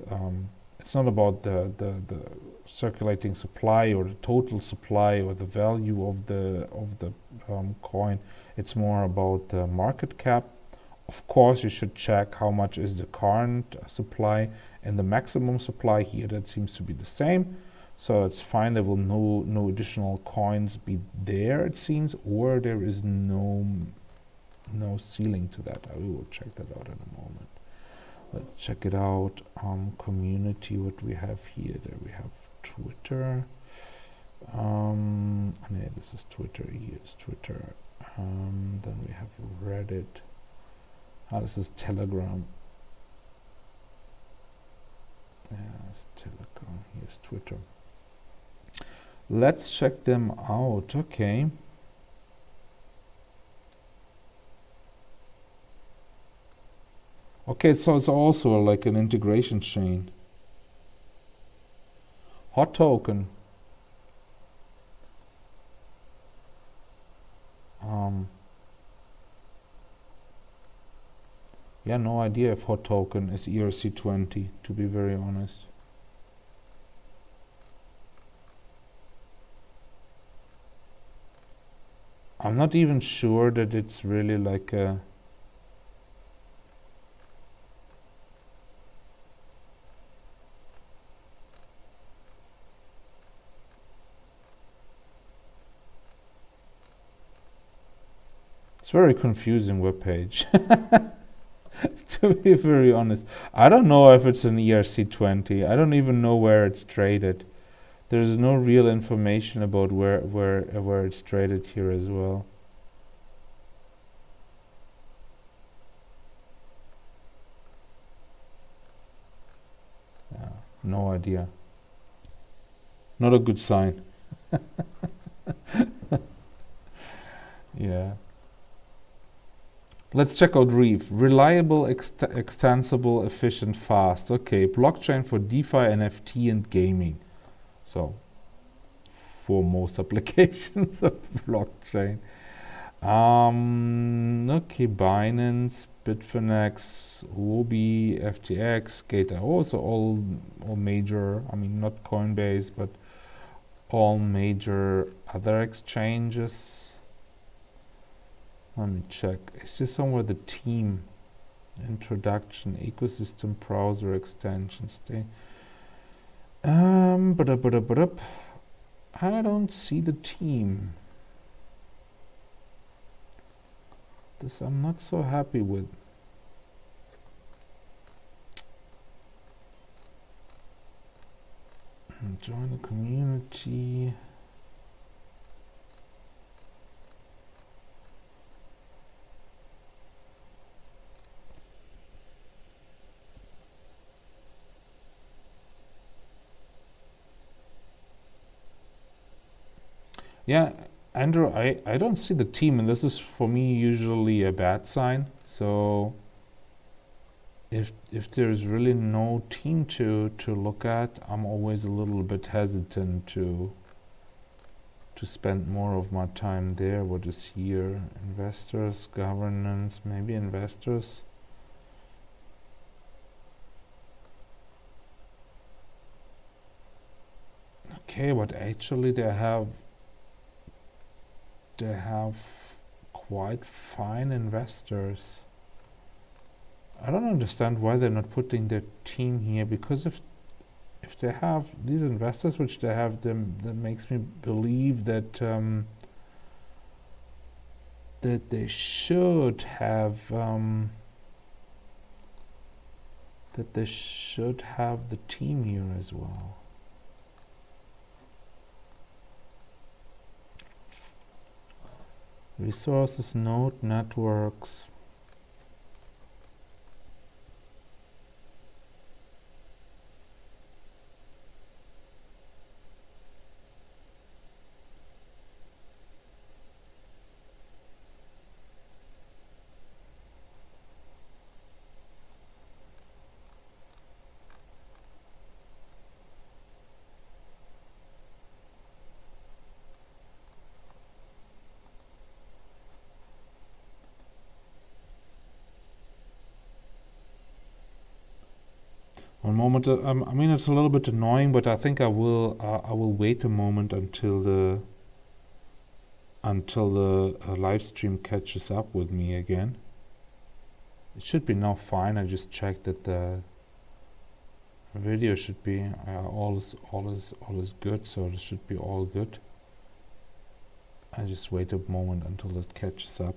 Speaker 1: circulating supply or the total supply or the value of the coin. It's more about the market cap. Of course, you should check how much is the current supply And the maximum supply here, that seems to be the same. So it's fine. There will no additional coins be there, it seems, or there is no ceiling to that. I will check that out in a moment. Let's check it out. Community, what we have here. There we have Twitter. No, this is Twitter. Here's Twitter. Then we have Reddit. This is Telegram. It's Telegram. Here's Twitter. Let's check them out. Okay. Okay, so it's also like an integration chain. Hot token. Yeah, no idea if hot token is ERC20, to be very honest. I'm not even sure that it's really like a it's very confusing webpage. To be very honest, I don't know if it's an ERC20. I don't even know where it's traded. There's no real information about where it's traded here as well. Yeah, no idea. Not a good sign. Yeah. Let's check out Reef. Reliable, extensible, efficient, fast. Okay, blockchain for DeFi, NFT, and gaming. So, for most applications of blockchain. Okay, Binance, Bitfinex, Huobi, FTX, Gate.io. So all major. I mean, not Coinbase, but all major other exchanges. Let me check. Is there somewhere the team? Introduction, ecosystem, browser extensions. I don't see the team. This I'm not so happy with. Join the community. Yeah, Andrew, I don't see the team, and this is for me usually a bad sign. So if there's really no team to look at, I'm always a little bit hesitant to spend more of my time there. What is here? Investors, governance, maybe investors. Okay, but actually they have quite fine investors. I don't understand why they're not putting their team here, because if they have these investors, which they have, them, that makes me believe that that they should have the team here as well. Resources, node, networks. One moment. I mean, it's a little bit annoying, but I think I will wait a moment until the live stream catches up with me again. It should be now fine. I just checked that Video should be all is good, so it should be all good. I just wait a moment until it catches up.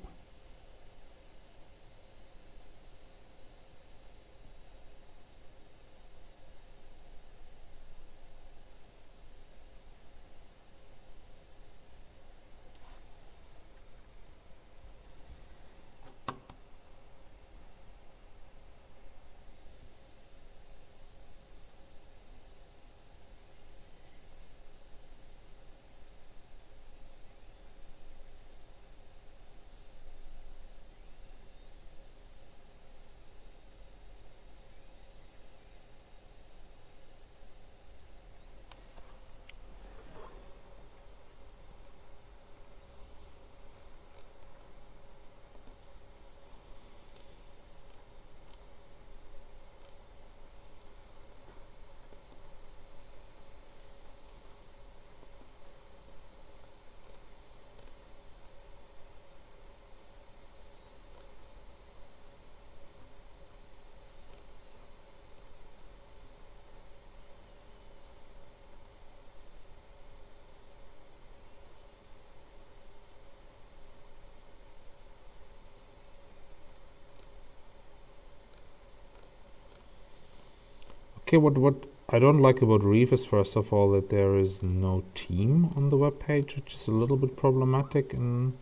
Speaker 1: Okay, what I don't like about Reef is first of all that there is no team on the web page, which is a little bit problematic in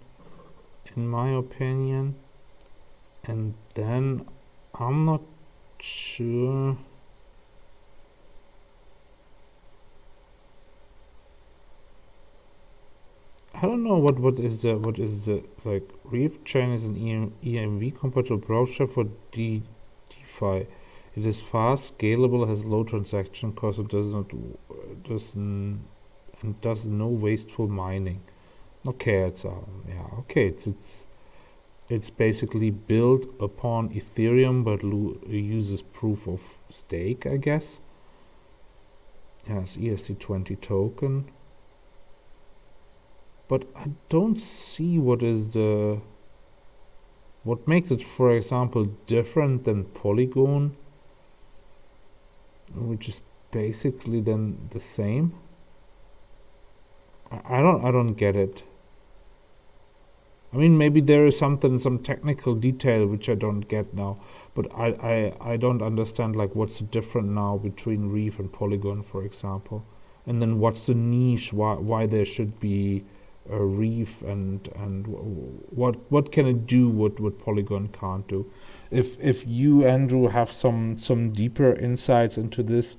Speaker 1: my opinion. And then I'm not sure. I don't know what is the like Reef chain is an EMV compatible browser for DeFi. It is fast, scalable, has low transaction cost, and does no wasteful mining. Okay, it's basically built upon Ethereum, but uses proof of stake, I guess. Yes, ERC20 token. But I don't see what makes it, for example, different than Polygon, which is basically then the same. I don't get it. I mean, maybe there is some technical detail which I don't get now, but I don't understand like what's the difference now between Reef and Polygon, for example, and then what's the niche? Why there should be a Reef and what can it do what Polygon can't do? If you, Andrew, have some deeper insights into this,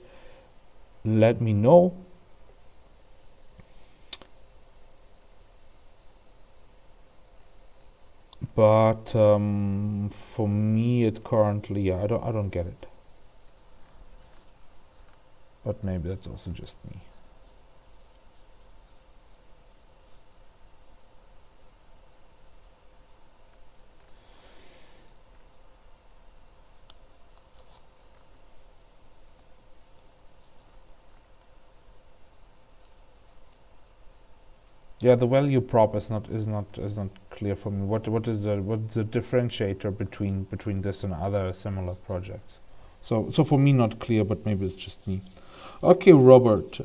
Speaker 1: let me know. But for me, it currently, I don't get it. But maybe that's also just me. Yeah, the value prop is not clear for me. What's the differentiator between this and other similar projects? So for me, not clear, but maybe it's just me. Okay, Robert.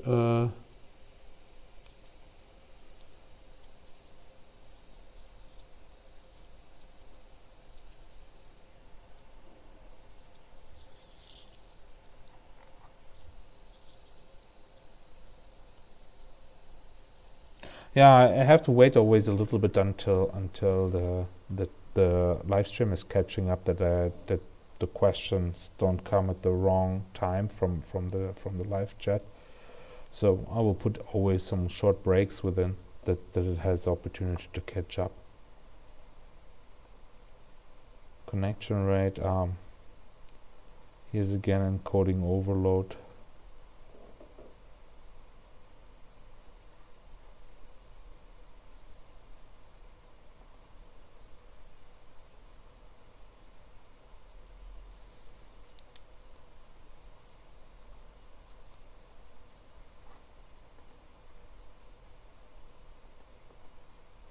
Speaker 1: Yeah, I have to wait always a little bit until the live stream is catching up, that the questions don't come at the wrong time from the live chat. So I will put always some short breaks within that it has the opportunity to catch up. Connection rate. Here's again encoding overload.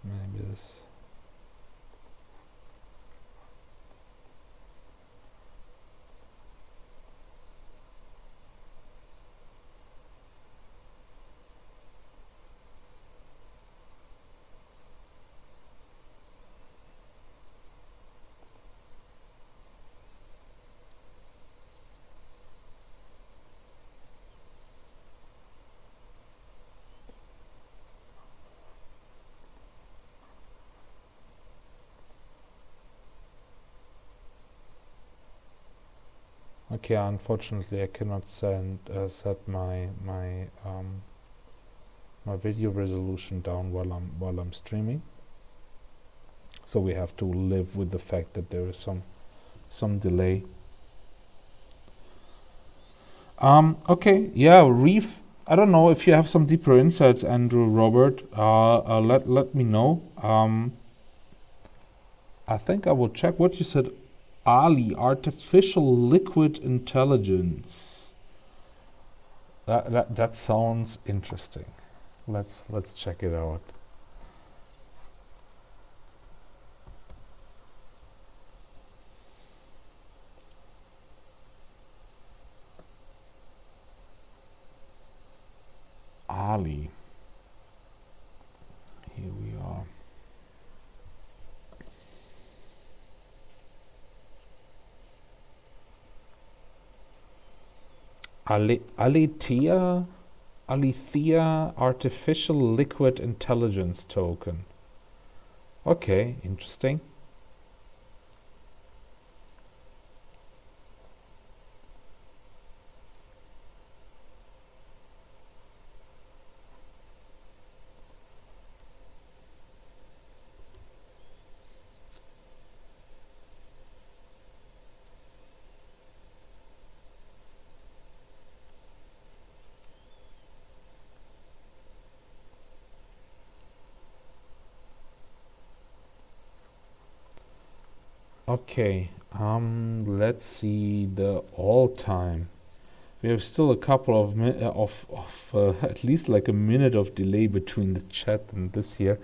Speaker 1: Maybe this. Okay, unfortunately I cannot set my video resolution down while I'm streaming. So we have to live with the fact that there is some delay. Okay, yeah, Reef. I don't know if you have some deeper insights, Andrew, Robert. Let me know. I think I will check what you said. Ali, artificial liquid intelligence. That sounds interesting. Let's check it out. Ali. Here we are. Alethea Artificial Liquid Intelligence Token. Okay, interesting. Okay, let's see the all-time. We have still a couple of at least like a minute of delay between the chat and this here.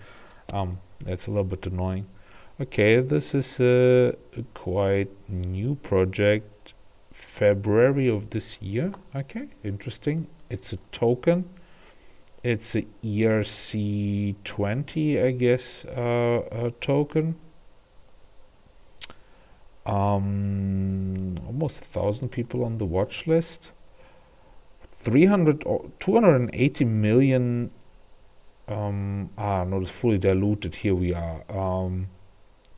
Speaker 1: That's a little bit annoying. Okay, this is a quite new project, February of this year. Okay, interesting. It's a token. It's a ERC20, I guess, token. Almost 1,000 people on the watch list. 280 million. No, it's fully diluted. Here we are.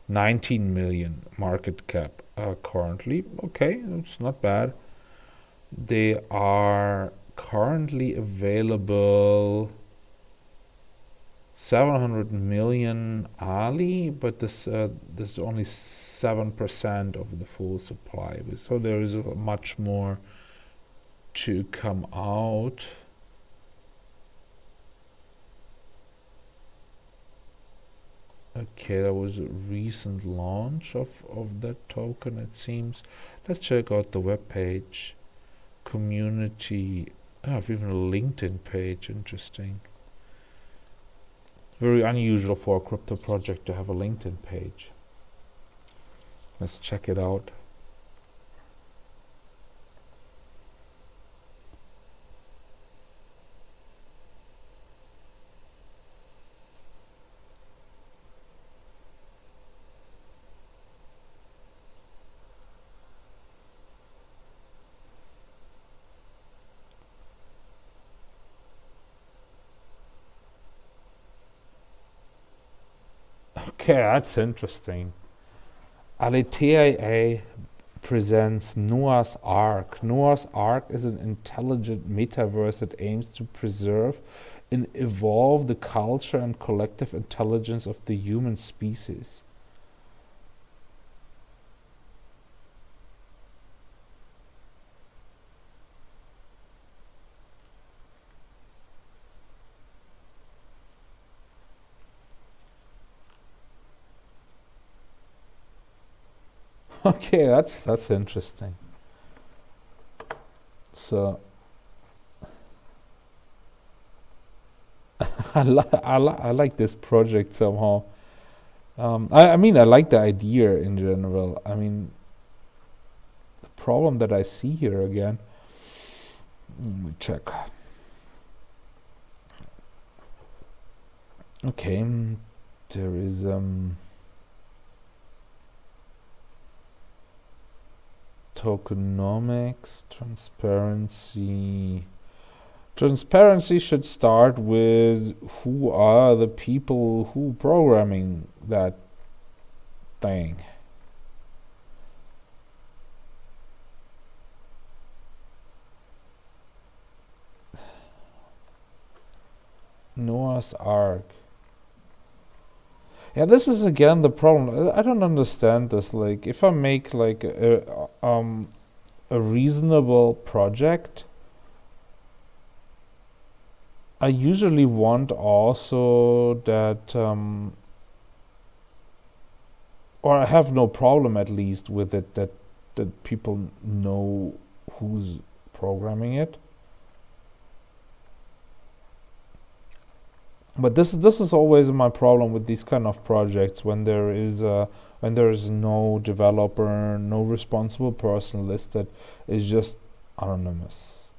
Speaker 1: 19 million market cap currently. Okay, it's not bad. They are currently available 700 million Ali, but this is only 7% of the full supply. So there is much more to come out. Okay, that was a recent launch of that token, it seems. Let's check out the web page. Community. I have even a LinkedIn page. Interesting. Very unusual for a crypto project to have a LinkedIn page. Let's check it out. Okay, that's interesting. Alethea presents Noah's Ark. Noah's Ark is an intelligent metaverse that aims to preserve and evolve the culture and collective intelligence of the human species. Okay, that's interesting. So I like this project somehow. I mean, I like the idea in general. I mean, the problem that I see here again. Let me check. Okay, there is tokenomics, transparency. Transparency should start with who are the people who programming that thing. Noah's Ark. Yeah, this is again the problem. I don't understand this. Like, if I make like a reasonable project, I usually want also that, or I have no problem at least with it that people know who's programming it. But this is always my problem with these kind of projects when there is no developer, no responsible person listed, is just anonymous.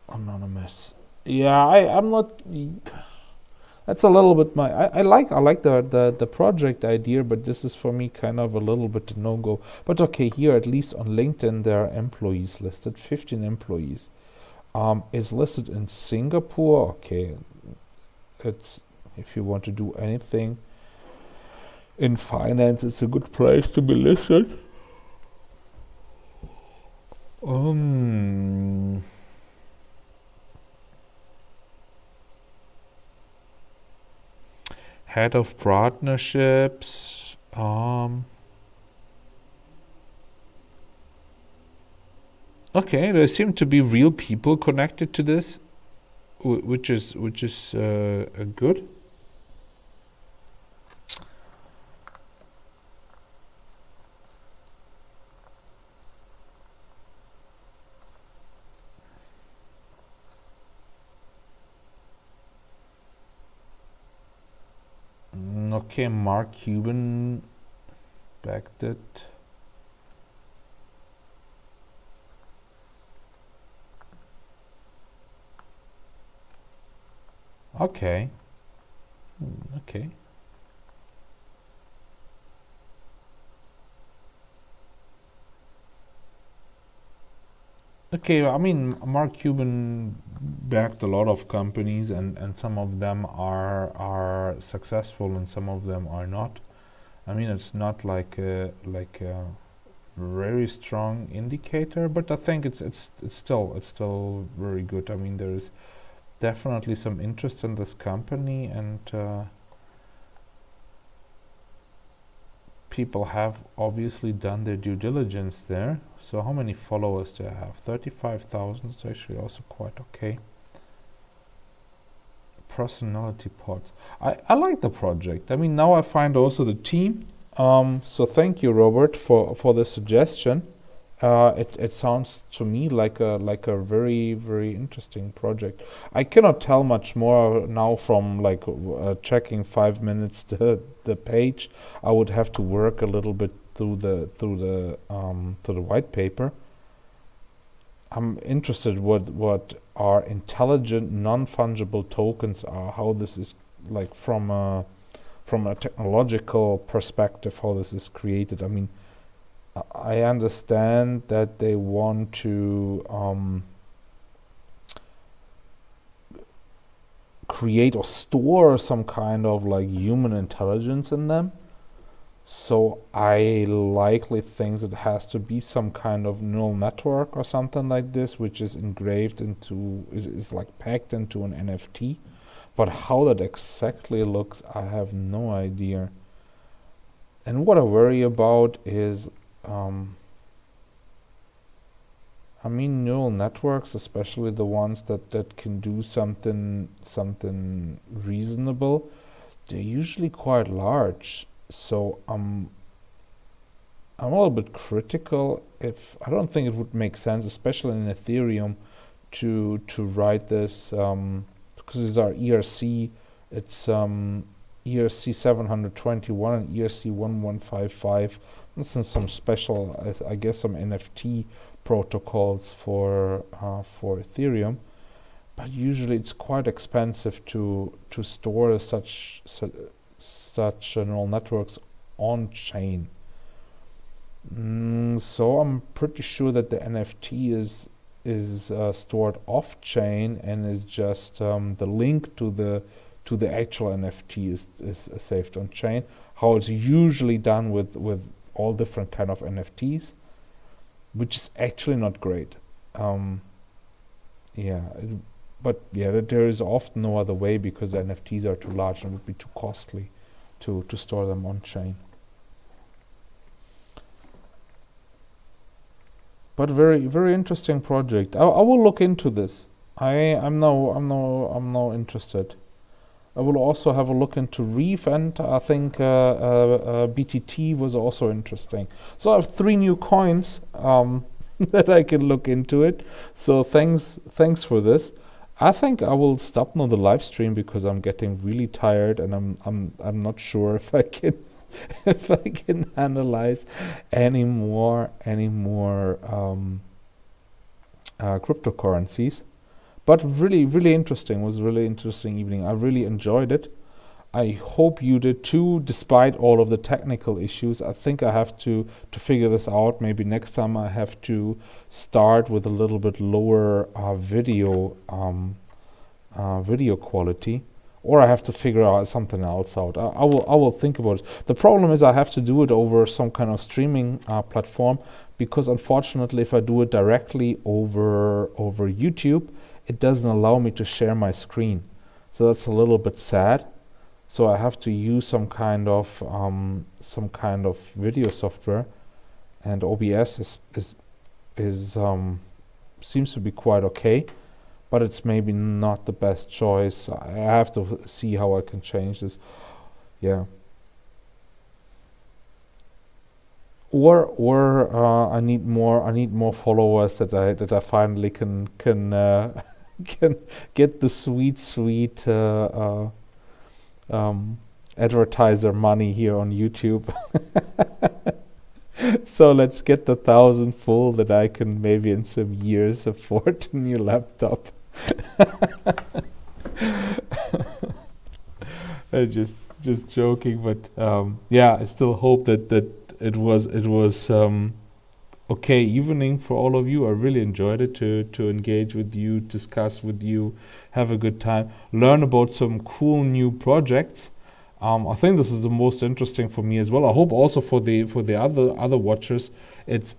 Speaker 1: Anonymous. Yeah, I'm not. That's a little bit my. I like the project idea, but this is for me kind of a little bit no go. But okay, here at least on LinkedIn there are employees listed, 15 employees. It's listed in Singapore. Okay, it's if you want to do anything in finance, it's a good place to be listed. Um, Head of partnerships. Okay, there seem to be real people connected to this, which is good. Okay, Mark Cuban backed it. Okay. Okay. Okay, I mean, Mark Cuban backed a lot of companies, and some of them are successful, and some of them are not. I mean, it's not like a very strong indicator, but I think it's still very good. I mean, there is definitely some interest in this company, and people have obviously done their due diligence there. So how many followers do I have? 35,000. It's actually also quite okay. Personality pods. I like the project. I mean, now I find also the team. So thank you, Robert, for the suggestion. It sounds to me like a very very interesting project. I cannot tell much more now from like checking 5 minutes the page. I would have to work a little bit through the white paper. I'm interested what are intelligent non-fungible tokens are, how this is like from a technological perspective, how this is created. I mean, I understand that they want to create or store some kind of like human intelligence in them. So I likely think it has to be some kind of neural network or something like this, which is engraved into, is like packed into an NFT. But how that exactly looks, I have no idea. And what I worry about is, I mean, neural networks, especially the ones that can do something reasonable, they're usually quite large. So I'm a little bit critical. If I don't think it would make sense, especially in Ethereum, to write this, because these are ERC. It's ERC 721 and ERC 1155. This is some special, I guess, some NFT protocols for Ethereum. But usually it's quite expensive to store such neural networks on chain. So I'm pretty sure that the NFT is stored off chain, and is just the link to the actual NFT is saved on chain. How it's usually done with all different kind of NFTs, which is actually not great. yeah, but yeah, there is often no other way because the NFTs are too large and would be too costly to store them on chain. But very interesting project. I will look into this. I'm now interested. I will also have a look into Reef, and I think BTT was also interesting. So I have three new coins that I can look into it. So thanks for this. I think I will stop now the live stream because I'm getting really tired, and I'm not sure if I can if I can analyze any more cryptocurrencies. But really interesting. Was a really interesting evening. I really enjoyed it. I hope you did too, despite all of the technical issues. I think I have to figure this out. Maybe next time I have to start with a little bit lower video quality, or I have to figure out something else out. I will think about it. The problem is I have to do it over some kind of streaming platform, because unfortunately, if I do it directly over YouTube, it doesn't allow me to share my screen. So that's a little bit sad. So I have to use some kind of video software, and OBS is seems to be quite okay, but it's maybe not the best choice. I have to see how I can change this. Yeah. Or I need more followers that I finally can can get the sweet advertiser money here on YouTube. So let's get the 1,000 full that I can maybe in some years afford a new laptop. Just joking, but yeah, I still hope that it was okay evening for all of you. I really enjoyed it to engage with you, discuss with you, have a good time, learn about some cool new projects. I think this is the most interesting for me as well. I hope also for the other watchers, it's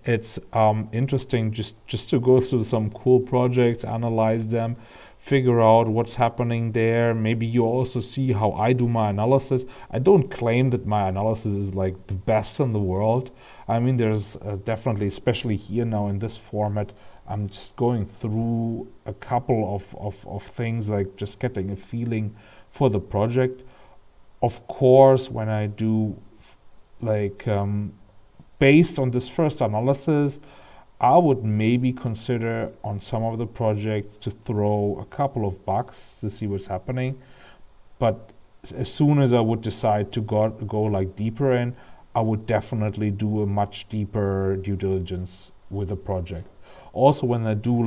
Speaker 1: interesting just to go through some cool projects, analyze them, figure out what's happening there. Maybe you also see how I do my analysis. I don't claim that my analysis is like the best in the world. I mean, there's definitely, especially here now in this format, I'm just going through a couple of things, like just getting a feeling for the project. Of course, when I do based on this first analysis, I would maybe consider on some of the projects to throw a couple of bucks to see what's happening. But as soon as I would decide to go like deeper in, I would definitely do a much deeper due diligence with the project. Also, when I do